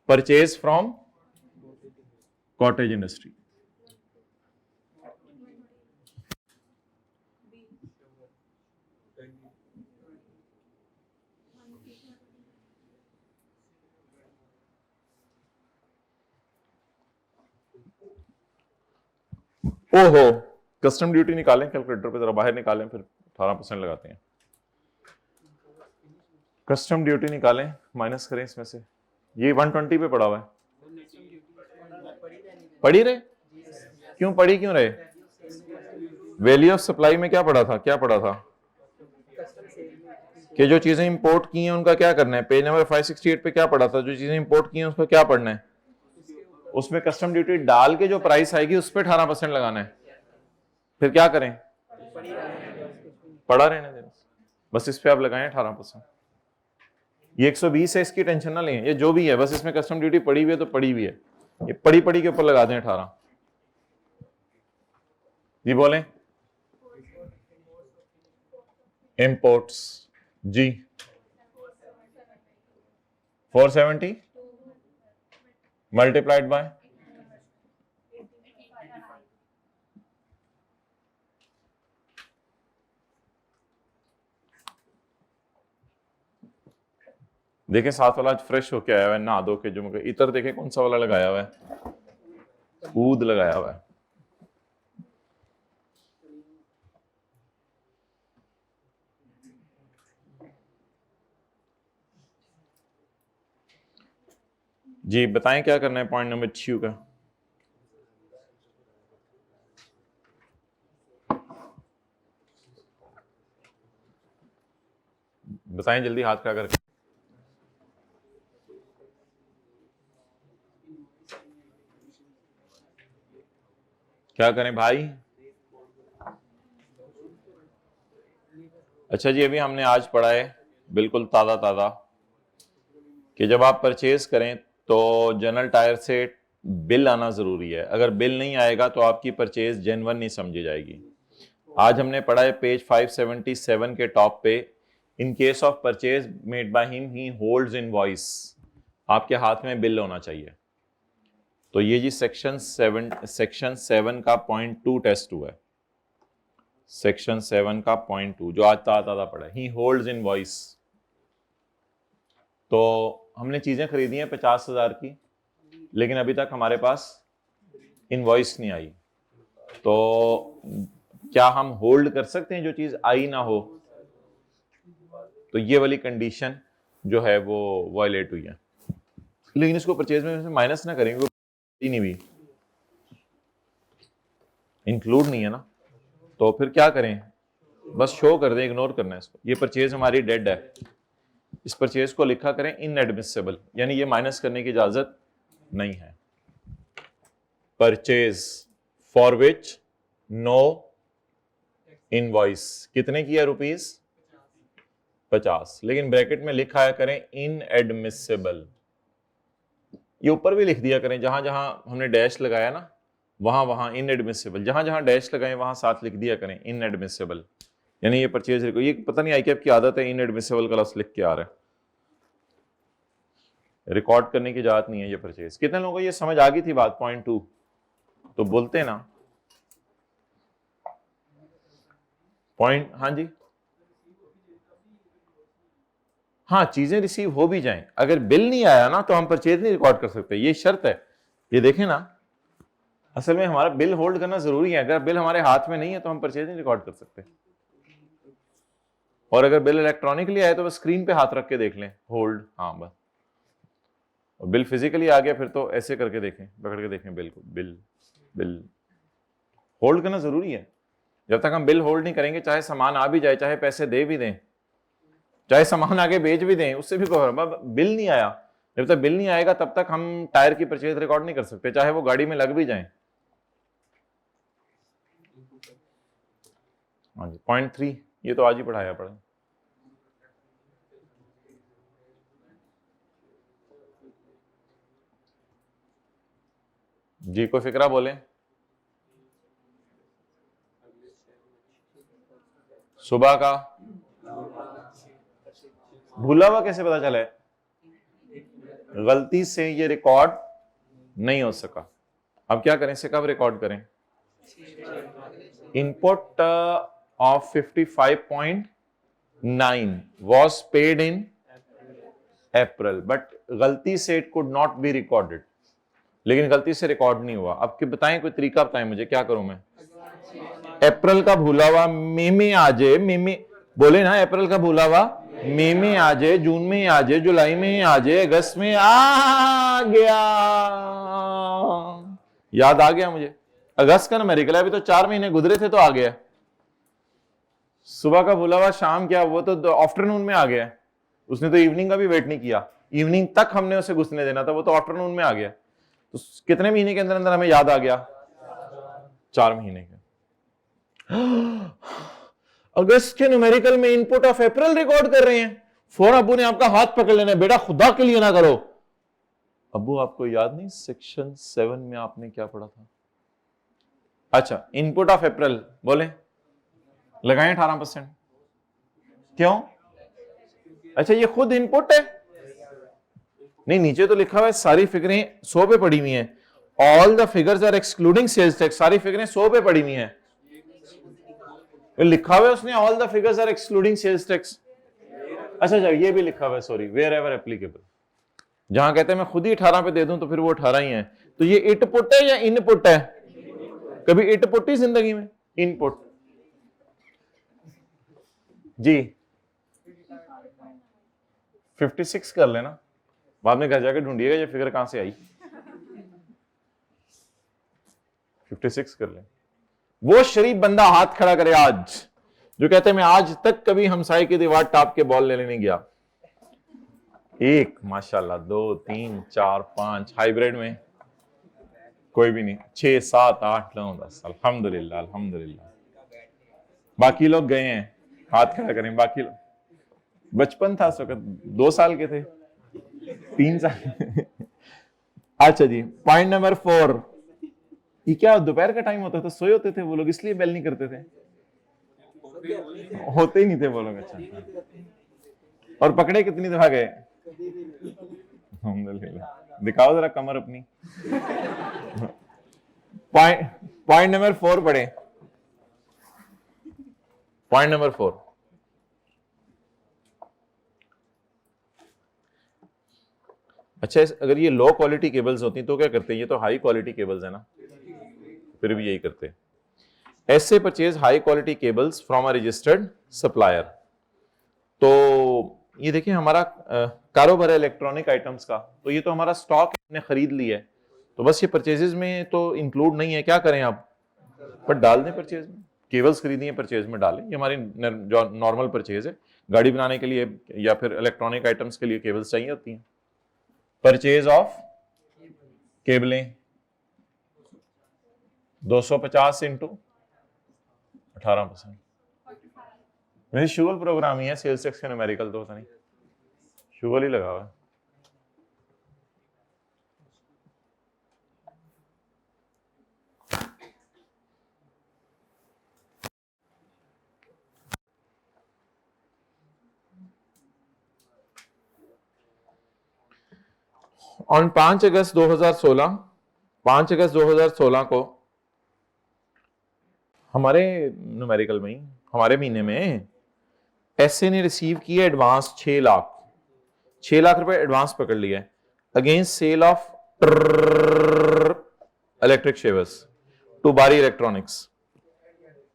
Purchase from cottage industry. ओहो, कस्टम ड्यूटी निकालें कैलकुलेटर पे, जरा बाहर निकालें, फिर 18% लगाते हैं। कस्टम ड्यूटी निकालें, माइनस करें इसमें से। ये 120 पे पड़ा हुआ है। पड़ी रहे? क्यों पड़ी क्यों रहे? वैल्यू ऑफ सप्लाई में क्या पड़ा था, क्या पड़ा था कि जो चीजें इंपोर्ट की हैं उनका क्या करना है। पेज नंबर 568 पे क्या पड़ा था, जो चीजें इंपोर्ट की हैं उसका क्या पढ़ना है। उसमें कस्टम ड्यूटी डाल के जो प्राइस आएगी उस पर 18% लगाना है। फिर क्या करें, पड़ा रहने दें, बस इस पे आप लगाएं 18%। ये 120 है, इसकी टेंशन ना लें, ये जो भी है बस इसमें कस्टम ड्यूटी पड़ी हुई है तो पड़ी हुई है, ये पड़ी के ऊपर लगा दें 18। जी बोलें। इंपोर्ट्स जी 470 मल्टीप्लाइड बाय देखें साथ वाला आज फ्रेश होके आया हुआ है, नहा धो के, जो मुझे इतर देखें कौन सा वाला लगाया हुआ है, ऊद लगाया हुआ है। जी बताएं क्या करना है पॉइंट नंबर 6 का। बताएं जल्दी हाथ खड़ा करके। क्या करें भाई? अच्छा जी, अभी हमने आज पढ़ा है बिल्कुल ताज़ा ताज़ा कि जब आप परचेज करें तो जनरल टायर से बिल आना ज़रूरी है। अगर बिल नहीं आएगा तो आपकी परचेज जेन्युइन नहीं समझी जाएगी। आज हमने पढ़ा है पेज 577 के टॉप पे, in case of purchase made by him he holds invoice, आपके हाथ में बिल होना चाहिए। तो ये जी सेक्शन 7 का पॉइंट 2 टेस्ट हुआ है, सेक्शन 7 का पॉइंट 2 जो आज ताज़ा पढ़ा है, ही होल्ड्स इनवॉइस। तो हमने चीजें खरीदी हैं 50,000 की, लेकिन अभी तक हमारे पास इनवॉइस नहीं आई, तो क्या हम होल्ड कर सकते हैं जो चीज आई ना हो? तो ये वाली कंडीशन जो है वो वायलेट हुई है। लेकिन इसको परचेज में माइनस ना करेंगे, वो नहीं भी इंक्लूड नहीं है ना, तो फिर क्या करें, बस शो कर दें, इग्नोर करना है इसको। ये परचेज हमारी डेड है, इस परचेज को लिखा करें इनएडमिसिबल, यानी ये माइनस करने की इजाजत नहीं है। Purchase for which no invoice कितने की है, रुपीस 50, लेकिन ब्रैकेट में लिखा है करें इनएडमिसिबल। ये ऊपर भी लिख दिया करें, जहां जहां हमने डैश लगाया ना वहां वहां इनएडमिसिबल, जहां जहां डैश लगाए वहां साथ लिख दिया करें इनएडमिसिबल, यानी ये परचेज ये पता नहीं आई कि आपकी आदत है इनएडमिसिबल का लफ्ज लिख के आ रहा है, रिकॉर्ड करने की इजाजत नहीं है ये परचेज। कितने लोगों को ये समझ आ गई थी बात पॉइंट 2? तो बोलते ना पॉइंट। हाँ जी, हाँ चीजें रिसीव हो भी जाएं, अगर बिल नहीं आया ना तो हम परचेज नहीं रिकॉर्ड कर सकते, ये शर्त है। ये देखें ना, असल में हमारा बिल होल्ड करना जरूरी है, अगर बिल हमारे हाथ में नहीं है तो हम परचेज नहीं रिकॉर्ड कर सकते। और अगर बिल इलेक्ट्रॉनिकली आए तो बस स्क्रीन पे हाथ रख के देख लें होल्ड, हाँ बस। और बिल फिजिकली आ गया फिर तो ऐसे करके देखें, पकड़ के देखें बिल को, बिल बिल होल्ड करना जरूरी है। जब तक हम बिल होल्ड नहीं करेंगे, चाहे सामान आ भी जाए, चाहे पैसे दे भी दें, चाहे सामान आगे बेच भी दें, उससे भी बिल नहीं आया, जब तक बिल नहीं आएगा तब तक हम टायर की परचेज रिकॉर्ड नहीं कर सकते, चाहे वो गाड़ी में लग भी जाए। हाँ जी, पॉइंट 3 ये तो आज ही पढ़ाया पड़ा। जी कोई फिक्रा बोले। सुबह का भूला हुआ कैसे पता चला है? गलती से ये रिकॉर्ड नहीं हो सका। अब क्या करें, इसे कब रिकॉर्ड करें? Input of 55.9 was paid in April, but गलती से it could not be recorded, लेकिन गलती से रिकॉर्ड नहीं हुआ। अब बताएं, कोई तरीका बताएं मुझे, क्या करूं मैं? अप्रैल का भूला हुआ मई में आ जाए, मई में बोले ना, अप्रैल का भूला हुआ मई में आ जाए, जून में आ जाए, जुलाई में आ जाए, अगस्त में आ गया। याद आ गया मुझे, अगस्त का न्यूमेरिकल है, अभी तो 4 महीने गुजरे थे तो आ गया। सुबह का भूला हुआ शाम क्या, वो तो आफ्टरनून में आ गया। उसने तो इवनिंग का भी वेट नहीं किया, इवनिंग तक हमने उसे घुसने देना था, वो तो आफ्टरनून में आ गया। तो कितने महीने के अंदर अंदर हमें याद आ गया? 4 महीने के। अगस्त के न्यूमेरिकल में इनपुट ऑफ अप्रैल रिकॉर्ड कर रहे हैं। फौरन अब्बू ने आपका हाथ पकड़ लेना, बेटा खुदा के लिए ना करो। अब्बू आपको याद नहीं सेक्शन 7 में आपने क्या पढ़ा था? अच्छा, इनपुट ऑफ अप्रैल बोले, लगाएं 18%। क्यों? अच्छा, ये खुद इनपुट है? नहीं, नीचे तो लिखा हुआ है सारी फिगरें 100 पे पड़ी हुई हैं। All the figures are excluding sales tax, सारी फिगरें 100 पे पड़ी हुई हैं। लिखा हुआ है उसने all the figures are excluding sales tax. अच्छा, ये भी लिखा हुआ है, सॉरी, वेयर एवर एप्लीकेबल। जहां कहते हैं मैं खुद ही 18 पे दे दूं तो फिर वो 18 ही है। तो ये इटपुट है या इनपुट है? कभी इटपुट ही जिंदगी में? इनपुट जी। 56 कर लेना, बाद में घर जाकर ढूंढिएगा ये फिगर कहां से आई। 56 कर ले। वो शरीफ बंदा हाथ खड़ा करे आज, जो कहते हैं मैं आज तक कभी हमसाए की दीवार टाप के बॉल लेने नहीं गया। 1 माशाल्लाह, 2 3 4 5, हाइब्रिड में कोई भी नहीं, 6 7 8 9 10, अल्हम्दुलिल्लाह अल्हम्दुलिल्लाह। बाकी लोग गए हैं, हाथ खड़ा करें। बाकी लोग, बचपन था उस वक्त, 2 साल के थे, 3 साल। अच्छा जी, पॉइंट नंबर 4। ये क्या दोपहर का टाइम होता था, सोए होते थे वो लोग, इसलिए बेल नहीं करते थे? होते ही नहीं थे वो लोग। अच्छा, और पकड़े कितनी दफा गए? अल्हम्दुलिल्लाह। दिखाओ जरा कमर अपनी। पॉइंट नंबर 4 पढ़े। पॉइंट नंबर 4, अच्छा, अगर ये लो क्वालिटी केबल्स होती तो क्या करते हैं? ये तो हाई क्वालिटी केबल्स है ना, फिर भी यही करते हैं। ऐसे purchase high quality cables from a registered supplier. तो ये देखिए हमारा कारोबार है इलेक्ट्रॉनिक आइटम्स का, तो ये तो हमारा स्टॉक हमने खरीद लिया है, तो बस ये परचेजेस में तो इंक्लूड नहीं है। क्या करें आप? पर डाल दें परचेज में। केबल्स खरीदी है, परचेज में डालें। ये हमारी जो नॉर्मल परचेज है, गाड़ी बनाने के लिए या फिर इलेक्ट्रॉनिक आइटम्स के लिए केबल्स चाहिए होती हैं। परचेज ऑफ केबलें 250 इंटू 18%। मेरी शुगल प्रोग्राम ही है, सेल्स टैक्स का न्यूमेरिकल तो होता नहीं, शुगल ही लगा हुआ है। ऑन 5 अगस्त 2016 को हमारे न्यूमेरिकल में ही, हमारे महीने में एसए ने रिसीव किया एडवांस 6 लाख रुपए एडवांस पकड़ लिया against sale of electric shavers to Bari electronics.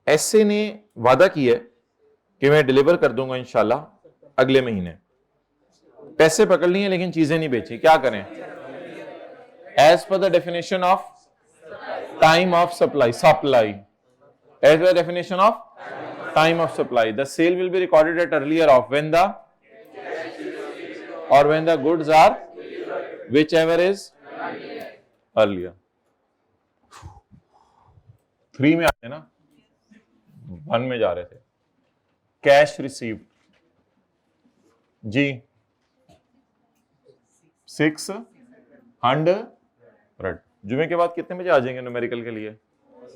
SA ने वादा किया कि मैं डिलीवर कर दूंगा इंशाल्लाह अगले महीने। पैसे पकड़ लिए लेकिन चीजें नहीं बेची, क्या करें? As per the definition of time of supply, as per definition of time of supply, the sale will be recorded at earlier of when the goods are whichever is earlier। 3 में आते ना, 1 में जा रहे थे। कैश रिसीव्ड जी 600। जुमे के बाद कितने बजे आ जाएंगे न्यूमेरिकल के लिए?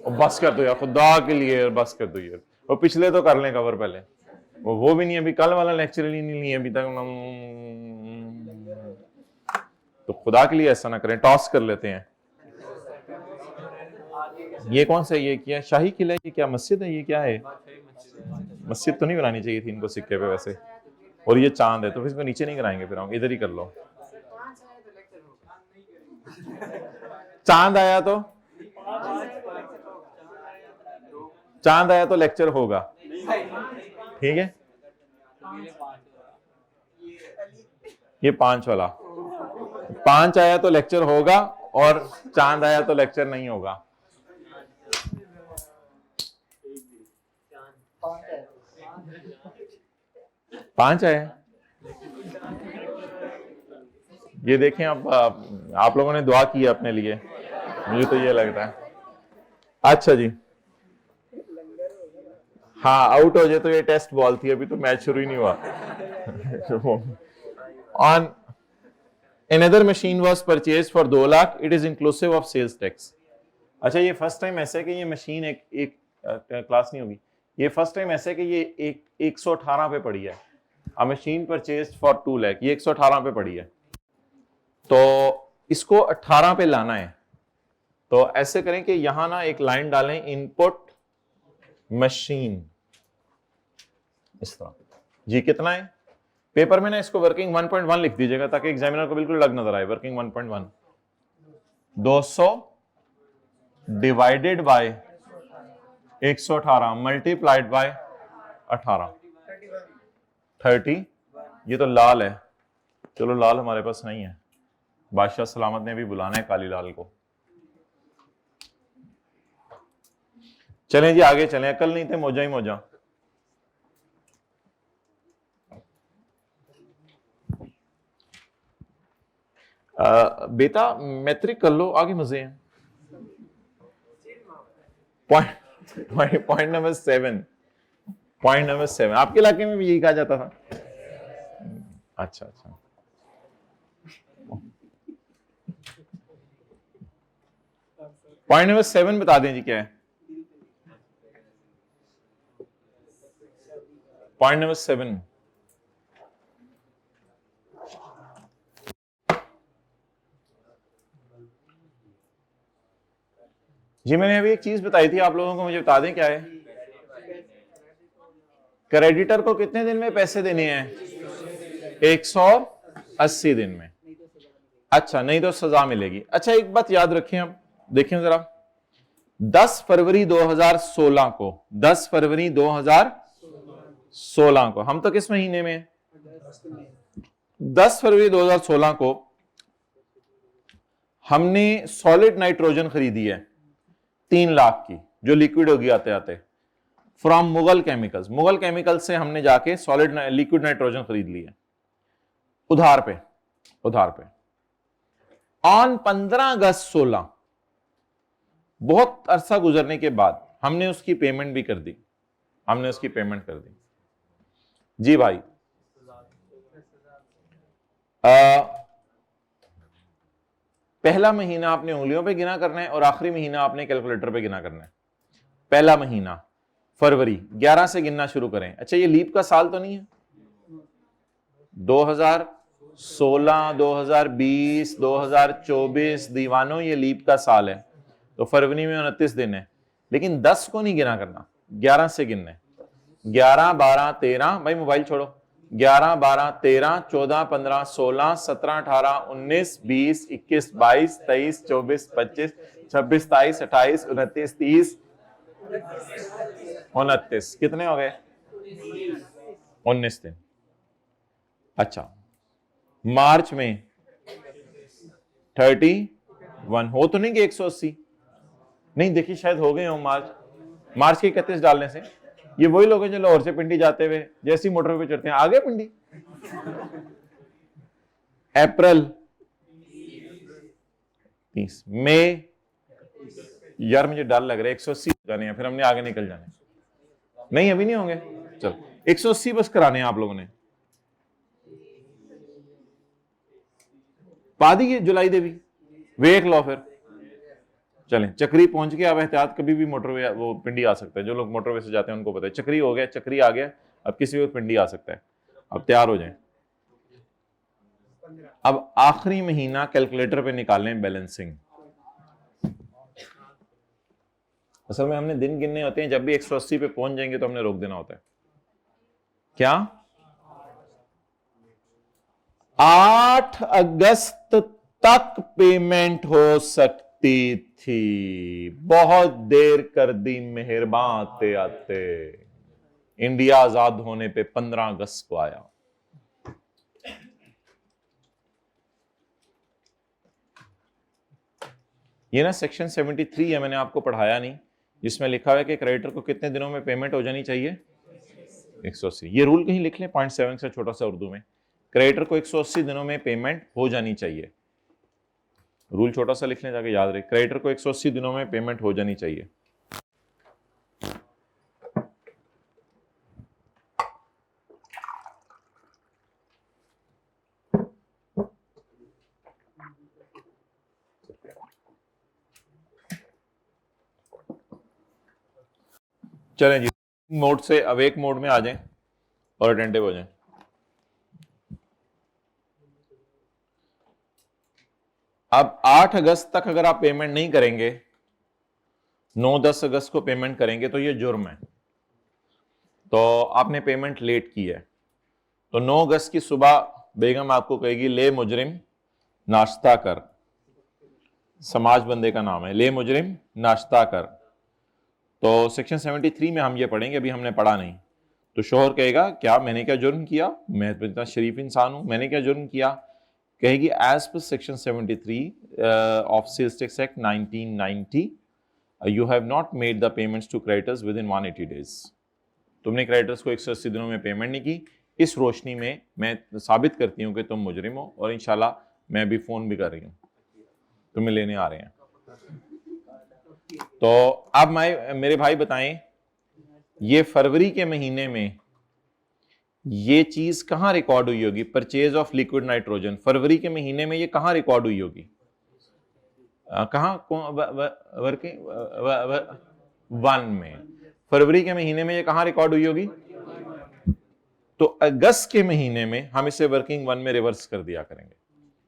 और बस कर दो यार, खुदा के लिए बस कर दो यार, वो पिछले तो कर लें कवर पहले, वो भी नहीं, अभी कल वाला लेक्चर ही नहीं लिया अभी तक। तो खुदा के लिए ऐसा ना करें, टॉस कर लेते हैं। ये कौन सा, ये क्या शाही किला है, ये क्या मस्जिद है, ये क्या है? मस्जिद तो नहीं बनानी चाहिए थी इनको सिक्के पे वैसे, और ये चांद है तो फिर इसको नीचे नहीं कराएंगे, फिर हम इधर ही कर लो। चांद आया तो, चांद आया तो लेक्चर होगा, ठीक है। ये 5 वाला, 5 आया तो लेक्चर होगा, और चांद आया तो लेक्चर नहीं होगा। पांच आया, ये देखें आप लोगों ने दुआ की है अपने लिए, मुझे तो ये लगता है। अच्छा जी, हाँ आउट हो जाए तो ये टेस्ट बॉल थी, अभी तो मैच शुरू ही नहीं हुआ। On another machine was purchased for 2 lakh, it is inclusive of sales tax। अच्छा, ये फर्स्ट टाइम ऐसा है कि ये मशीन एक क्लास नहीं होगी, ये फर्स्ट टाइम ऐसा है कि ये 118 पे पड़ी है। अ मशीन परचेज्ड फॉर 2 लाख, ये 118 पे पड़ी है, तो इसको 18 पे लाना है। तो ऐसे करें कि यहां ना एक लाइन डालें, इनपुट मशीन, इस तरह जी। कितना है पेपर में ना, इसको वर्किंग 1.1 लिख दीजिएगा ताकि एग्जामिनर को बिल्कुल लग नजर आए। Working 1.1 200 divided by 118 multiplied by 18 30। ये तो लाल है, चलो लाल हमारे पास नहीं है, बादशाह सलामत ने भी बुलाना है काली लाल को। चलें जी आगे चलें, अकल नहीं थे मौजा ही मौजा। बेटा मैट्रिक कर लो, आगे मजे हैं। पॉइंट नंबर 7, पॉइंट नंबर 7 आपके इलाके में भी यही कहा जाता था? अच्छा अच्छा, पॉइंट नंबर 7 बता दें जी क्या है? पॉइंट नंबर 7 जी, मैंने अभी एक चीज बताई थी आप लोगों को, मुझे बता दें क्या है? क्रेडिटर को कितने दिन में पैसे देने हैं? 180 दिन में। अच्छा, नहीं तो सजा मिलेगी। अच्छा, एक बात याद रखें, आप देखें जरा, 10 फरवरी 2016 को, 10 फरवरी 2016 को, हम तो किस महीने में? 10 फरवरी 2016 को हमने सॉलिड नाइट्रोजन खरीदी है 3 लाख की, जो लिक्विड होगी आते आते, from Mughal chemicals. Mughal chemicals से हमने जाके सॉलिड लिक्विड नाइट्रोजन खरीद लिया उधार पे, उधार पे। ऑन 15 अगस्त 16, बहुत अरसा गुजरने के बाद हमने उसकी पेमेंट भी कर दी, हमने उसकी पेमेंट कर दी जी भाई। पहला महीना आपने उंगलियों पे गिना करना है और आखिरी महीना आपने कैलकुलेटर पे गिना करना है। पहला महीना फरवरी 11 से गिनना शुरू करें। अच्छा, ये लीप का साल तो नहीं है? 2016, 2020, 2024 दीवानों, ये लीप का साल है, तो फरवरी में 29 दिन है, लेकिन 10 को नहीं गिना करना, 11 से गिनना है। 11, 12, 13, भाई मोबाइल छोड़ो, 11, 12, 13, 14, 15, 16, 17, 18, 19, 20, 21, 22, 23, 24, 25, 26, 27, 28, 29, 30, 29, कितने हो गए? 19 दिन। अच्छा, मार्च में 31 हो तो नहीं कि 180? नहीं, देखिए शायद हो गए हो मार्च के 31 डालने से। ये वही लोग हैं जो लाहौर से पिंडी जाते हुए जैसी मोटर पे चढ़ते हैं, आ गए पिंडी। अप्रैल 30, मई, यार मुझे डर लग रहा है 180 जाने हैं, फिर हमने आगे निकल जाने। नहीं अभी नहीं होंगे, चलो 180 बस कराने हैं आप लोगों ने। पा दी जुलाई देवी, वेख लो फिर चलें, चक्री पहुंच गया। अब एहतियात, कभी भी मोटरवे वो पिंडी आ सकता है। जो लोग मोटरवे से जाते हैं उनको पता है। चक्री हो गया, चक्री आ गया, अब किसी वक्त पिंडी आ सकता है। अब तैयार हो जाएं। अब आखिरी महीना कैलकुलेटर पे निकालें बैलेंसिंग। असल में हमने दिन गिनने होते हैं, जब भी 180 पे पहुंच जाएंगे तो हमने रोक देना होता है। क्या 8 अगस्त तक पेमेंट हो सकती थी, बहुत देर कर दी मेहरबान आते आते। इंडिया आजाद होने पे 15 अगस्त को आया। ये ना सेक्शन 73 है, मैंने आपको पढ़ाया नहीं, जिसमें लिखा हुआ है कि क्रेडिटर को कितने दिनों में पेमेंट हो जानी चाहिए, 180। ये रूल कहीं लिख लें, 0.7 से छोटा सा उर्दू में, क्रेडिटर को 180 दिनों में पेमेंट हो जानी चाहिए। रूल छोटा सा लिख लें, जाके याद रहे, क्रेडिटर को 180 दिनों में पेमेंट हो जानी चाहिए। चलें जी, मोड से अवेक मोड में आ जाएं और अटेंटिव हो जाएं। अब 8 अगस्त तक अगर आप पेमेंट नहीं करेंगे, 9-10 अगस्त को पेमेंट करेंगे तो ये जुर्म है। तो आपने पेमेंट लेट की है, तो 9 अगस्त की सुबह बेगम आपको कहेगी ले मुजरिम नाश्ता कर। समाज बंदे का नाम है, ले मुजरिम नाश्ता कर। तो सेक्शन 73 में हम ये पढ़ेंगे, अभी हमने पढ़ा नहीं। तो शोहर कहेगा क्या मैंने क्या जुर्म किया, मैं तो इतना शरीफ इंसान हूं, मैंने क्या जुर्म किया। कहेगी as per section 73 of sales tax act 1990 you have not made the payments to creditors within 180 days. तुमने क्रेडिटर्स को 180 दिनों में पेमेंट नहीं की। इस रोशनी में मैं साबित करती हूं कि तुम मुजरिम हो, और इंशाल्लाह मैं अभी फोन भी कर रही हूं, तुम्हें लेने आ रहे हैं। तो अब मेरे भाई बताएं, ये फरवरी के महीने में ये चीज कहां रिकॉर्ड हुई होगी, परचेज ऑफ लिक्विड नाइट्रोजन। फरवरी के महीने में ये कहां रिकॉर्ड हुई होगी, कहां वर्किंग 1 में। फरवरी के महीने में ये कहां रिकॉर्ड हुई होगी, तो अगस्त के महीने में हम इसे वर्किंग 1 में रिवर्स कर दिया करेंगे।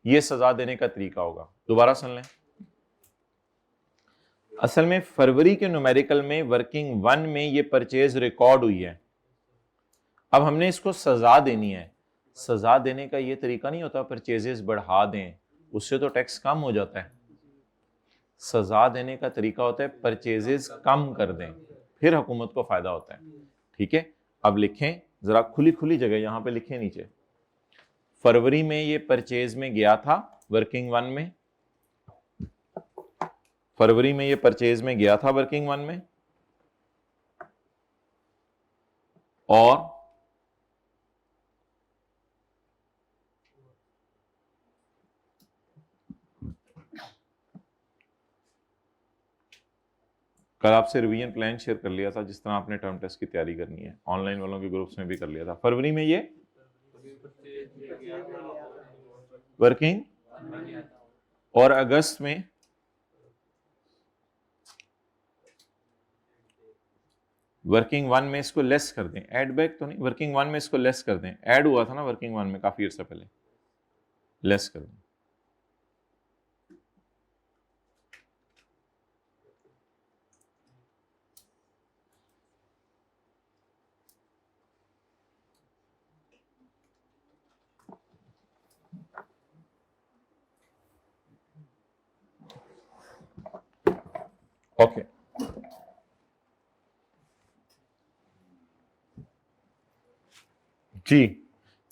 ये सजा देने का तरीका होगा। दोबारा सुन लें, असल में फरवरी के न्यूमेरिकल में वर्किंग 1 में ये परचेज रिकॉर्ड हुई है। अब हमने इसको सजा देनी है। सजा देने का ये तरीका नहीं होता परचेजेस बढ़ा दें, उससे तो टैक्स कम हो जाता है। सजा देने का तरीका होता है परचेजेस कम कर दें, फिर हुकूमत को फायदा होता है। ठीक है, अब लिखें जरा खुली खुली जगह, यहां पे लिखें नीचे। फरवरी में ये परचेज में गया था वर्किंग 1 में, फरवरी में ये परचेज में गया था वर्किंग 1 में, और कल आपसे रिवीजन प्लान शेयर कर लिया था, जिस तरह आपने टर्म टेस्ट की तैयारी करनी है, ऑनलाइन वालों के ग्रुप्स में भी कर लिया था। फरवरी में ये वर्किंग, और अगस्त में वर्किंग 1 में इसको लेस कर दें, ऐड बैक तो नहीं, वर्किंग 1 में इसको लेस कर दें। ऐड हुआ था ना वर्किंग 1 में काफी अर्सा पहले, लेस कर दें। ओके, जी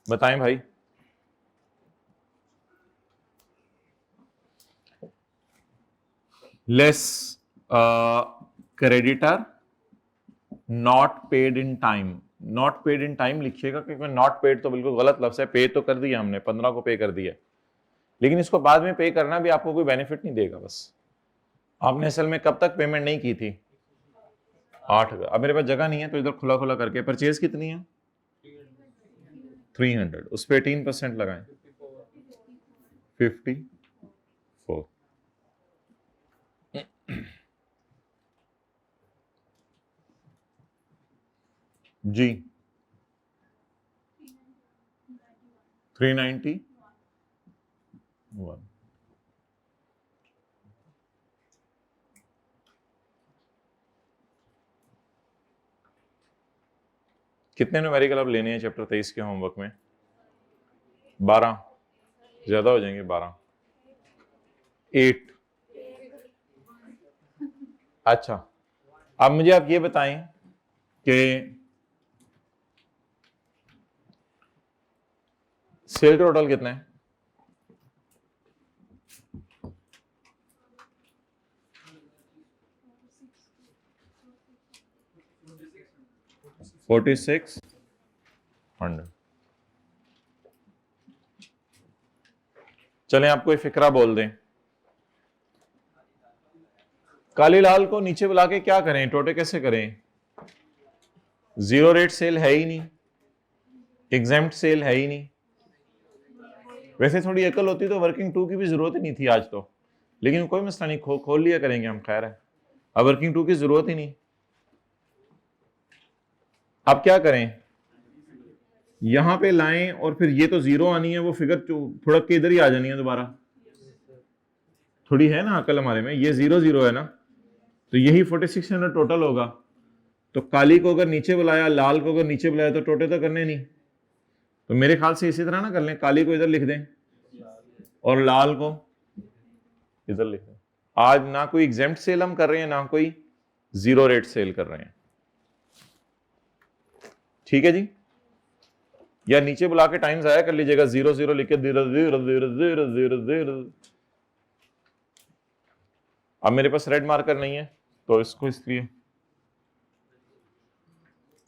बताएं भाई। Less creditor not paid in time. Not paid in time लिखिएगा, क्योंकि नॉट पेड तो बिल्कुल गलत लफ्ज है। पे तो कर दिया हमने, 15 को पे कर दिया, लेकिन इसको बाद में पे करना भी आपको कोई बेनिफिट नहीं देगा। बस आपने असल में कब तक पेमेंट नहीं की थी, 8 अगस्त। अब मेरे पास जगह नहीं है तो इधर खुला खुला करके, परचेज कितनी है 300, उस पर 18% लगाएं, 54। जी 391 कितने न्यूमेरिकल अब लेने हैं चैप्टर 23 के होमवर्क में? 12 ज्यादा हो जाएंगे, 12 8। अच्छा, अब मुझे आप ये बताएं कि सेल टोटल कितना है? $4600। चलें आपको एक फिक्रा बोल दें, काली लाल को नीचे बुला के क्या करें, टोटे कैसे करें? जीरो रेट सेल है ही नहीं, एग्जेम्प्ट सेल है ही नहीं। वैसे थोड़ी अकल होती तो वर्किंग टू की भी जरूरत ही नहीं थी आज तो, लेकिन कोई मसला नहीं, खोल लिया करेंगे हम, खैर है, अब वर्किंग टू की जरूरत ही नहीं। अब क्या करें, यहां पे लाएं और फिर ये तो जीरो आनी है, वो फिगर फुड़क के इधर ही आ जानी है दोबारा। थोड़ी है ना अकल हमारे में, ये 0 0 है ना, तो यही 4600 टोटल होगा। तो काली को अगर नीचे बुलाया, लाल को अगर नीचे बुलाया, तो टोटे तो करने नहीं। तो मेरे ख्याल से इसी तरह ना कर लें, काली को इधर लिख दें और लाल को इधर लिख दें। आज ना कोई एग्जेम्प्ट सेल हम कर रहे हैं, ना कोई जीरो रेट सेल कर रहे हैं, ठीक है जी। या नीचे बुला के टाइम जाया कर लीजिएगा, 0 0 लिख के 0 0 0 0 0 0। अब मेरे पास रेड मार्कर नहीं है तो इसको इसलिए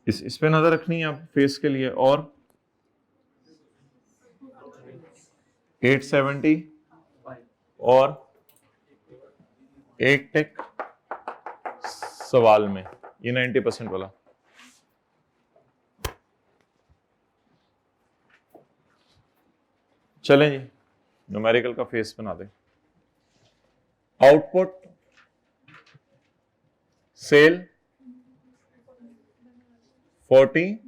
इस पे नजर रखनी है आप फेस के लिए। और 870 और एक टिक सवाल में, ये 90% वाला। चलें जी, न्यूमेरिकल का फेस बना दें। आउटपुट सेल 40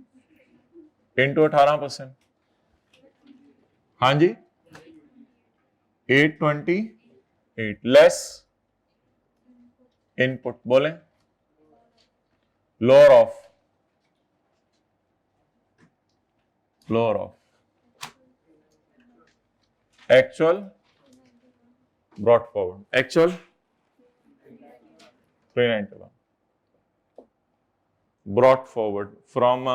इंटू 18%, हाँ जी 828 लेस इनपुट, बोलें lower of actual brought forward, actual 391 brought forward from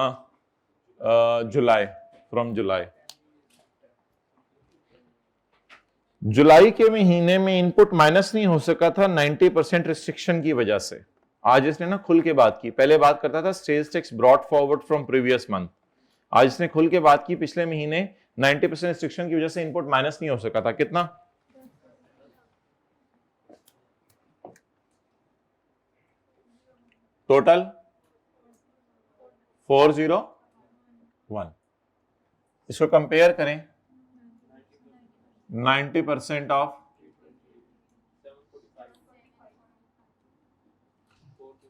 जुलाई के महीने में इनपुट माइनस नहीं हो सका था 90% रिस्ट्रिक्शन की वजह से। आज इसने ना खुल के बात की, पहले बात करता था sales tax brought forward from previous month, आज इसने खुल के बात की पिछले महीने 90% रिस्ट्रिक्शन की वजह से इनपुट माइनस नहीं हो सका था। कितना? टोटल 401। इसको कंपेयर करें 90% ऑफ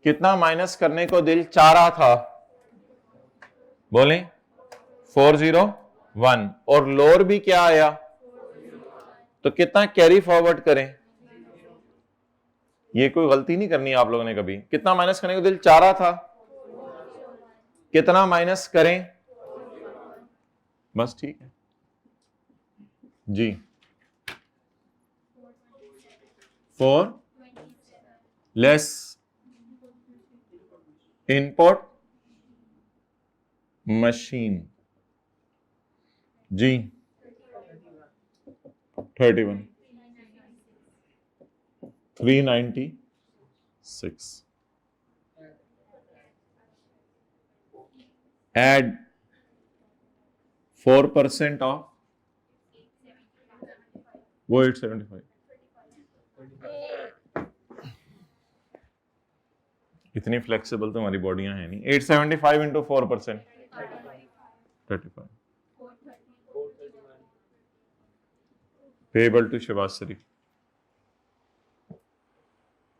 कितना माइनस करने को दिल चाह रहा था, बोलें 401, और लोअर भी क्या आया, तो कितना कैरी फॉरवर्ड करें? ये कोई गलती नहीं करनी आप लोगों ने कभी। कितना माइनस करने को दिल चाह रहा था, कितना माइनस करें, बस ठीक है जी। 4 लेस इनपुट मशीन जी 31 396 add 4% ऑफ वो 875। इतनी फ्लेक्सिबल तो हमारी बॉडियां हैं नहीं। 875 इंटू 4% 35 पेबल टू शहबाज शरीफ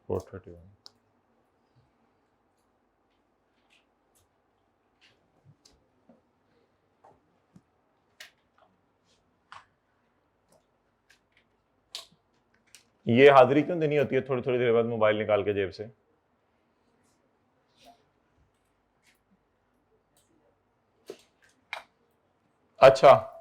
431। ये हाजिरी क्यों देनी होती है थोड़ी थोड़ी देर बाद मोबाइल निकाल के जेब से? अच्छा,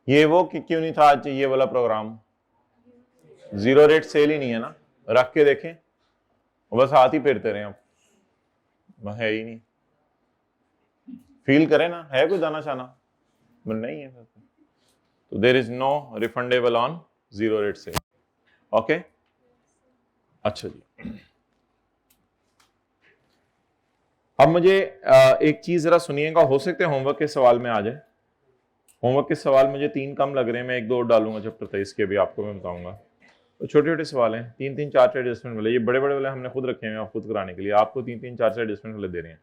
ये वो क्यों नहीं था आज ये वाला प्रोग्राम? जीरो रेट सेल ही नहीं है ना, रख के देखें, बस हाथ ही फेरते रहे आप, है ही नहीं। फील करें ना, है कोई दाना शाना? नहीं है, तो there is no refundable on zero rate sale. Okay, अच्छा जी। अब मुझे एक चीज जरा सुनिएगा, हो सकते हैं होमवर्क के सवाल में आ जाए। होमवर्क के सवाल मुझे 3 कम लग रहे हैं, मैं 1-2 और डालूंगा चैप्टर 23 के भी, आपको मैं बताऊंगा। तो छोटे छोटे सवाल हैं, 3-3, 4-4 एडजस्टमेंट वाले, ये बड़े बड़े वाले हमने खुद रखे हैं खुद कराने के लिए, आपको 3-3, 4-4 एडजस्टमेंट वाले दे रहे हैं।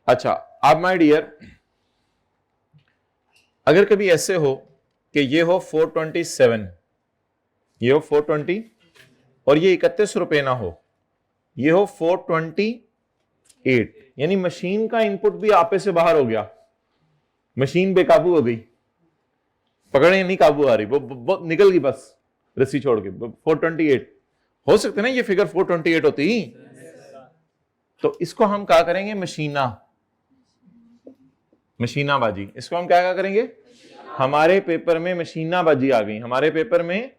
अच्छा, अब माय डियर, अगर कभी ऐसे हो कि ये हो 427, ये हो 420 और ये 31 रुपए ना हो, ये हो 428, यानी मशीन का इनपुट भी आपे से बाहर हो गया, मशीन बेकाबू हो गई, पकड़े नहीं काबू आ रही, वो निकल गई बस रस्सी छोड़ के। 428 हो सकते ना ये फिगर 428 होती, तो इसको हम क्या करेंगे? मशीनाबाजी। इसको हम क्या करेंगे? हमारे पेपर में मशीनाबाजी आ गई, हमारे पेपर में,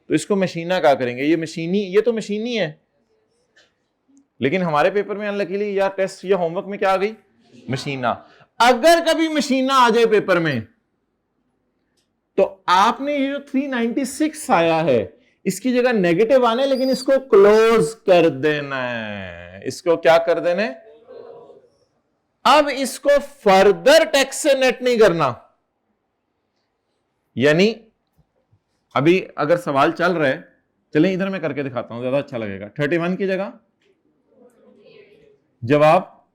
तो इसको मशीना क्या करेंगे? ये मशीनी, ये तो मशीनी है, लेकिन हमारे पेपर में अनलकीली या टेस्ट या होमवर्क में क्या आ गई? मशीना। अगर कभी मशीना आ जाए पेपर में, तो आपने ये जो 396 आया है, इसकी जगह नेगेटिव आने, लेकिन इसको क्लोज कर देना है। इसको क्या कर देना है? अब इसको फर्दर टैक्स से नेट नहीं करना। यानी अभी अगर सवाल चल रहा है, चलें इधर मैं करके दिखाता हूं, ज्यादा अच्छा लगेगा। 31 की जगह जवाब,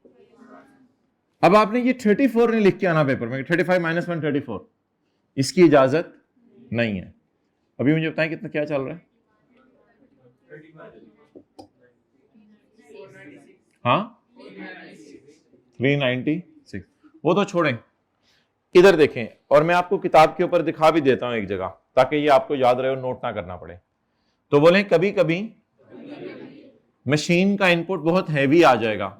अब आपने ये 34 नहीं लिख के आना पेपर में, 35 - 1 34, इसकी इजाजत नहीं है। अभी मुझे बताएं कितना क्या चल रहा है? हाँ, 396। वो तो छोड़ें, इधर देखें, और मैं आपको किताब के ऊपर दिखा भी देता हूं एक जगह, ताकि ये आपको याद रहे और नोट ना करना पड़े। तो बोलें कभी कभी मशीन का इनपुट बहुत हैवी आ जाएगा,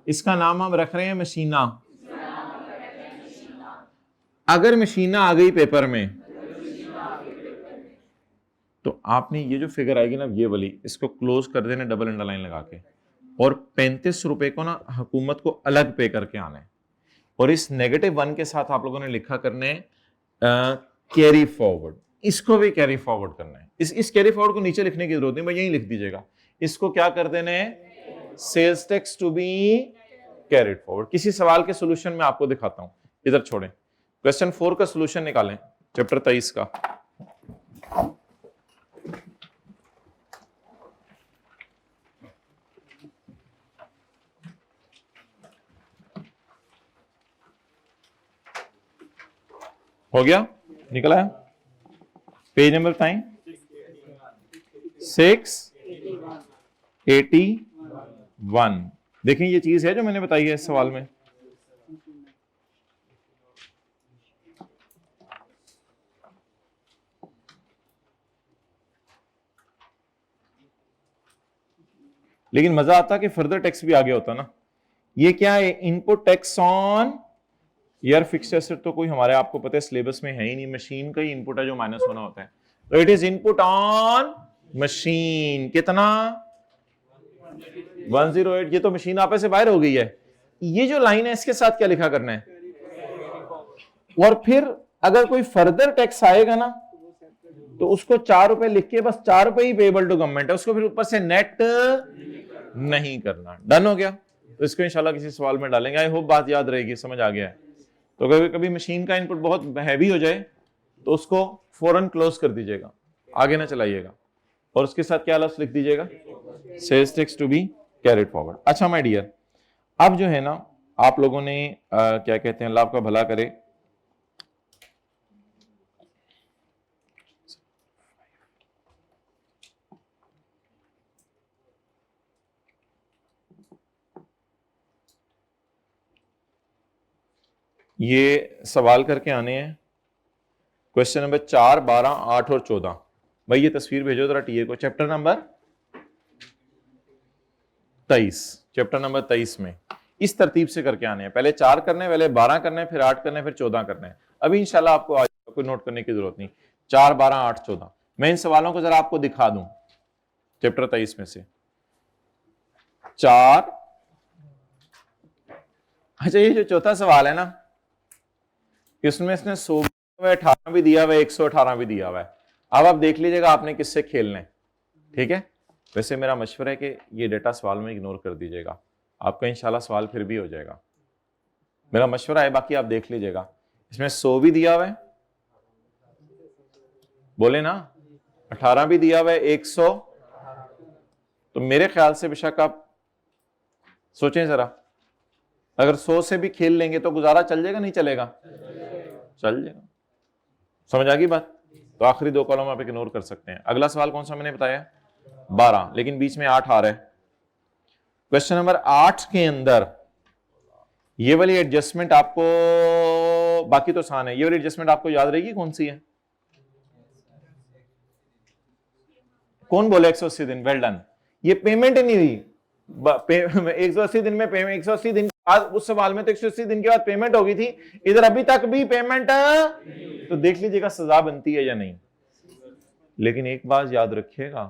इसका नाम हम रख रहे हैं मशीना। अगर मशीना आ गई पेपर में, तो आपने ये जो फिगर आएगी ना, ये वाली, इसको क्लोज कर देना डबल अंडरलाइन लगा के, और 35 रुपए को ना हुकूमत को अलग पे करके आना है, और इस -1 के साथ आप लोगों ने लिखा करने कैरी फॉरवर्ड, इसको भी कैरी फॉरवर्ड करना है। इस कैरी फॉरवर्ड को नीचे लिखने की जरूरत नहीं, मैं यही लिख दीजिएगा। इसको क्या कर देना है? Sales tax to be carried forward. किसी सवाल के सोल्यूशन में आपको दिखाता हूं, इधर छोड़ें। क्वेश्चन 4 का सोल्यूशन निकालें, चैप्टर 23 का। हो गया? निकला है? पेज नंबर बताएं। 681। देखें ये चीज है जो मैंने बताई है इस सवाल में। लेकिन मजा आता कि फर्दर टैक्स भी आगे होता ना। ये क्या है? इनपुट टैक्स ऑन, यार फिक्स्ड एसेट तो कोई हमारे, आपको पता है सिलेबस में है ही नहीं, मशीन का ही इनपुट है जो माइनस होना होता है। तो it is input on machine, कितना? 108। ये तो मशीन आपे से बाहर हो गई है। ये जो लाइन है इसके साथ क्या लिखा करना है? और फिर अगर कोई फर्दर टैक्स आएगा ना, तो उसको 4 रुपए लिख के, बस 4 रुपए ही पेबल टू गवर्नमेंट है, उसको फिर ऊपर से नेट नहीं करना। डन हो गया? तो इसको इंशाल्लाह किसी सवाल में डालेंगे। आई होप बात याद रहेगी, समझ आ गया है। तो कभी कभी मशीन का इनपुट बहुत हैवी हो जाए, तो उसको फौरन क्लोज कर दीजिएगा, आगे ना चलाइएगा, और उसके साथ क्या लफ्ज लिख दीजिएगा? Sales tax to be carried forward. अच्छा माय डियर, अब जो है ना, आप लोगों ने क्या कहते हैं, अल्लाह आपका भला करे, ये सवाल करके आने हैं क्वेश्चन नंबर 4, 12, 8 और 14। भाई ये तस्वीर भेजो जरा टीए को। चैप्टर नंबर 23, चैप्टर नंबर 23 में इस तरतीब से करके आने हैं। पहले 4 करने, पहले 12 करने, फिर 8 करने, फिर 14 करने हैं। अभी इंशाल्लाह आपको आज कोई नोट करने की जरूरत नहीं। 4, 12, 8, 14 मैं इन सवालों को जरा आपको दिखा दूं चैप्टर 23 में से। 4, अच्छा ये जो चौथा सवाल है ना, इसमें इसने 100 18 भी दिया हुआ है, 118 भी दिया हुआ है। अब आप देख लीजिएगा आपने किससे खेलना है, ठीक है। वैसे मेरा मशवरा है कि ये डेटा सवाल में इग्नोर कर दीजिएगा, आपका इंशाल्लाह सवाल फिर भी हो जाएगा। मेरा मशवरा है, बाकी आप देख लीजिएगा। इसमें 100 भी दिया हुआ है, बोले ना, 18 भी दिया हुआ है, 100। तो मेरे ख्याल से बेशक आप सोचें जरा, अगर 100 से भी खेल लेंगे तो गुजारा चल जाएगा, नहीं चलेगा? चल जाएगा। समझ आ गई बात? तो आखिरी 2 कॉलम आप इग्नोर कर सकते हैं। अगला सवाल कौन सा मैंने बताया? 12, लेकिन बीच में 8 आ रहा है। क्वेश्चन नंबर 8 के अंदर ये वाली एडजस्टमेंट आपको, बाकी तो आसान है, ये वाली एडजस्टमेंट आपको याद रहेगी कौन सी है? कौन बोले 180 दिन? Well done. ये पेमेंट ही नहीं हुई। 180 दिन में पेमेंट, 180 दिन बाद, उस सवाल में तो 180 दिन के बाद पेमेंट होगी थी, इधर अभी तक भी पेमेंट। तो देख लीजिएगा सजा बनती है या नहीं। लेकिन एक बात याद रखिएगा,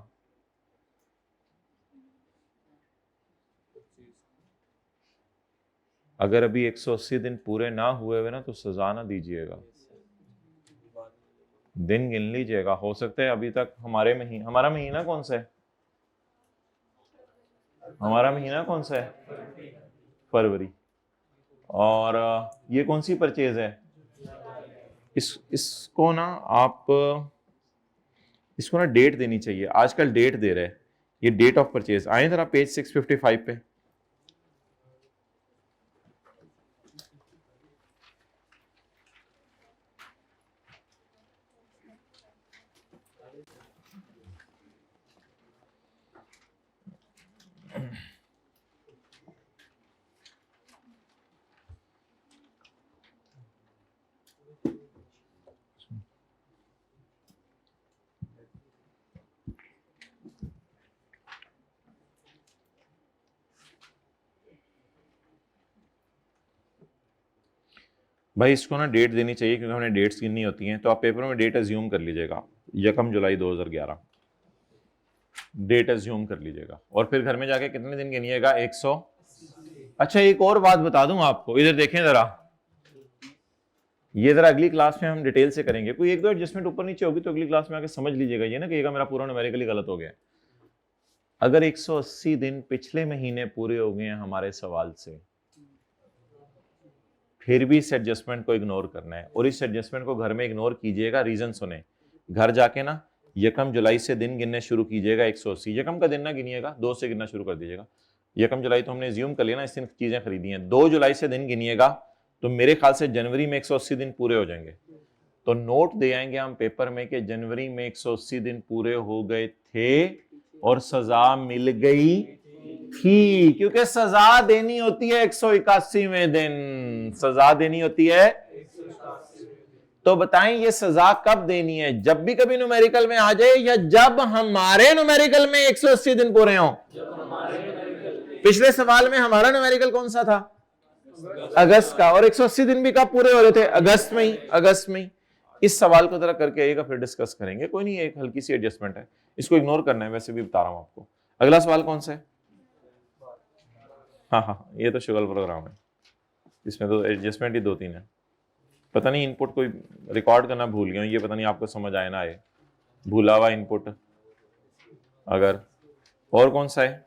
अगर अभी 180 दिन पूरे ना हुए हुए ना तो सजा ना दीजिएगा, दिन गिन लीजिएगा। हो सकता है अभी तक हमारा महीना कौन सा है? हमारा महीना कौन सा है? फरवरी। और ये कौन सी परचेज है? इसको ना आप, इसको ना डेट देनी चाहिए। आजकल डेट दे रहे हैं, ये डेट ऑफ परचेज। आए जरा पेज 655 पे। भाई इसको ना डेट देनी चाहिए, क्योंकि हमें डेट्स गिननी होती हैं। तो आप पेपर में डेट एज्यूम कर लीजिएगा, 1 जुलाई 2011 डेट एज्यूम कर लीजिएगा। और फिर घर में जाके कितने दिन गिनिएगा? 100। अच्छा एक और बात बता दूं आपको, इधर देखें जरा, ये जरा अगली क्लास में हम डिटेल से करेंगे। कोई 1-2 एडजस्टमेंट ऊपर नीचे होगी तो अगली क्लास में आके समझ लीजिएगा। ये ना कहिएगा मेरा पूरा न्यूमेरिकली गलत हो गया। अगर 180 दिन पिछले महीने पूरे हो गए हैं हमारे सवाल से, फिर भी इस एडजस्टमेंट को इग्नोर करना है। और इस एडजस्टमेंट को घर में इग्नोर कीजिएगा, रीजन सुने। घर जाके ना 1 जुलाई से दिन गिनने शुरू कीजिएगा 180। 1 का दिन ना गिनिएगा, 2 से गिनना शुरू कर दीजिएगा। 1 जुलाई तो हमने एज्यूम कर लिया ना, इस दिन चीजें खरीदी हैं। 2 जुलाई से दिन गिनिएगा तो मेरे ख्याल से जनवरी में 180 दिन पूरे हो जाएंगे। तो नोट दे आएंगे हम पेपर में कि जनवरी में 180 दिन पूरे हो गए थे और सजा मिल गई थी, क्योंकि सजा देनी होती है 181वें दिन, सजा देनी होती है। तो बताएं ये सजा कब देनी है? जब भी कभी न्यूमेरिकल में आ जाए, या जब हमारे न्यूमेरिकल में 180 दिन पूरे हों? पिछले सवाल में हमारा न्यूमेरिकल कौन सा था? अगस्त का। और 180 दिन भी कब पूरे हो रहे थे? अगस्त में ही। अगस्त में ही। इस सवाल को जरा करके आइएगा, फिर डिस्कस करेंगे। कोई नहीं, एक हल्की सी एडजस्टमेंट है, इसको इग्नोर करना है, वैसे भी बता रहा हूं आपको। अगला सवाल कौन सा है? हाँ, ये तो शुगल प्रोग्राम है, इसमें तो एडजस्टमेंट ही 2-3 है। पता नहीं इनपुट कोई रिकॉर्ड करना भूल गया, ये पता नहीं आपको समझ आए ना आए, भूला हुआ इनपुट। अगर और कौन सा है?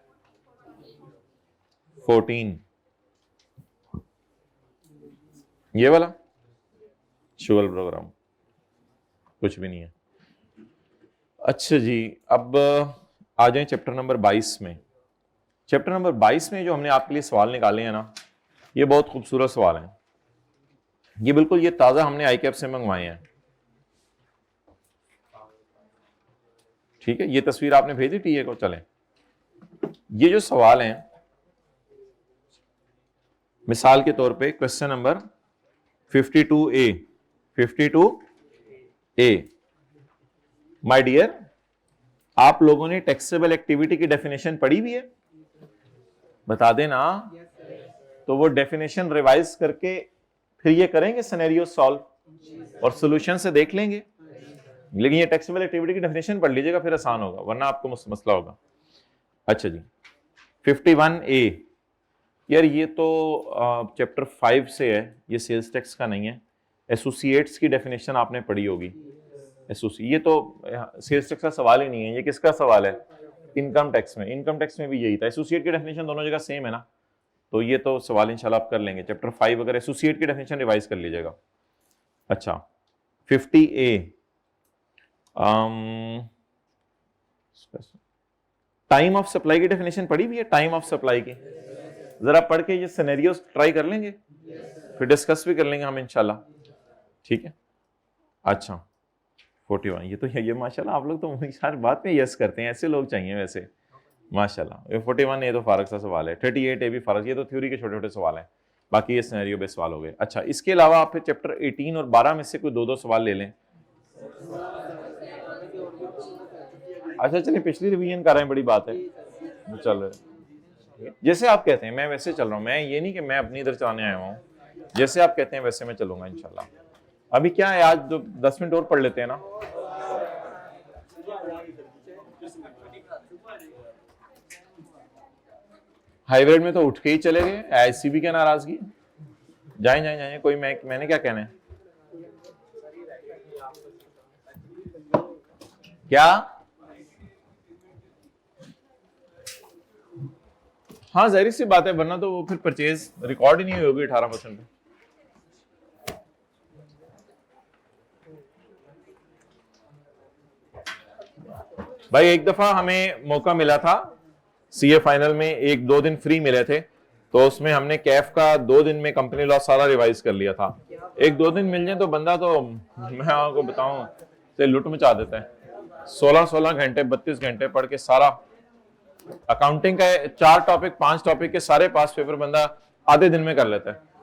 14, ये वाला शुगल प्रोग्राम, कुछ भी नहीं है। अच्छा जी, अब आ जाए चैप्टर नंबर 22 में। चैप्टर नंबर 22 में जो हमने आपके लिए सवाल निकाले हैं ना, ये बहुत खूबसूरत सवाल हैं। ये बिल्कुल ये ताजा हमने आईकैप से मंगवाए हैं, ठीक है। ये तस्वीर आपने भेजी टीए को। चलें, ये जो सवाल हैं, मिसाल के तौर पे question number 52A, 52A। My dear, आप लोगों ने टैक्सेबल एक्टिविटी की डेफिनेशन पढ़ी हुई है? बता देना। तो वो डेफिनेशन रिवाइज करके फिर ये करेंगे सिनेरियो सॉल्व और सॉल्यूशन से देख लेंगे। लेकिन ये टैक्सेबल एक्टिविटी की डेफिनेशन पढ़ लीजिएगा, फिर आसान होगा, वरना आपको मसला होगा। अच्छा जी, 51A। यार ये तो चैप्टर 5 से है, ये सेल्स टैक्स का नहीं है। एसोसिएट्स की डेफिनेशन आपने पढ़ी होगी। ये तो सेल्स टैक्स का सवाल ही नहीं है, ये किसका सवाल है? इनकम टैक्स में। इनकम टैक्स में भी यही था। एसोसिएट की डेफिनेशन दोनों जगह सेम है ना, तो ये तो सवाल इंशाल्लाह आप कर लेंगे। चैप्टर 5 अगर एसोसिएट की डेफिनेशन रिवाइज कर लीजिएगा। अच्छा, 50A, टाइम ऑफ सप्लाई की डेफिनेशन पढ़ी हुई है? टाइम ऑफ सप्लाई की जरा पढ़ के ये सिनेरियोस ट्राई कर लेंगे, फिर डिस्कस भी कर लेंगे हम इंशाल्लाह, ठीक है। अच्छा 41, ये तो ये माशाल्लाह आप लोग तो हर बात में यस करते हैं, ऐसे लोग चाहिए वैसे माशाल्लाह। 41 ये तो फारक सा सवाल है। 38A भी फारक, ये तो थ्योरी के छोटे छोटे सवाल हैं, बाकी ये सिनेरियो बेस्ड सवाल हो गए। अच्छा, इसके अलावा आप फिर चैप्टर 18 और 12 में से कोई दो सवाल ले लें। अच्छा चलिए, पिछली रिवीजन कर रहे हैं, बड़ी बात है, चल रहे जैसे आप कहते हैं मैं वैसे चल रहा हूँ। मैं ये नहीं कि मैं अपनी इधर चलाने आया हूँ, जैसे आप कहते हैं वैसे मैं चलूंगा इंशाल्लाह। अभी क्या है, आज 10 मिनट और पढ़ लेते हैं ना। हाईब्रिड में तो उठ के ही चले गए, ऐसी भी क्या नाराजगी। जाए जाए जाए, कोई मैंने क्या कहना है? क्या? हाँ जाहिर सी बात है, वरना तो वो फिर परचेज रिकॉर्ड ही नहीं हुई होगी 18% पे। भाई एक दफा हमें मौका मिला था सीए फाइनल में, 1-2 दिन फ्री मिले थे, तो उसमें हमने कैफ का 2 दिन में कंपनी लॉ सारा रिवाइज कर लिया था। 1-2 दिन मिल जाए तो बंदा तो मैं आपको बताऊं से लुट मचा देता है। 16 घंटे 32 घंटे पढ़ के सारा अकाउंटिंग का 4 टॉपिक 5 टॉपिक के सारे पास पेपर बंदा आधे दिन में कर लेता है।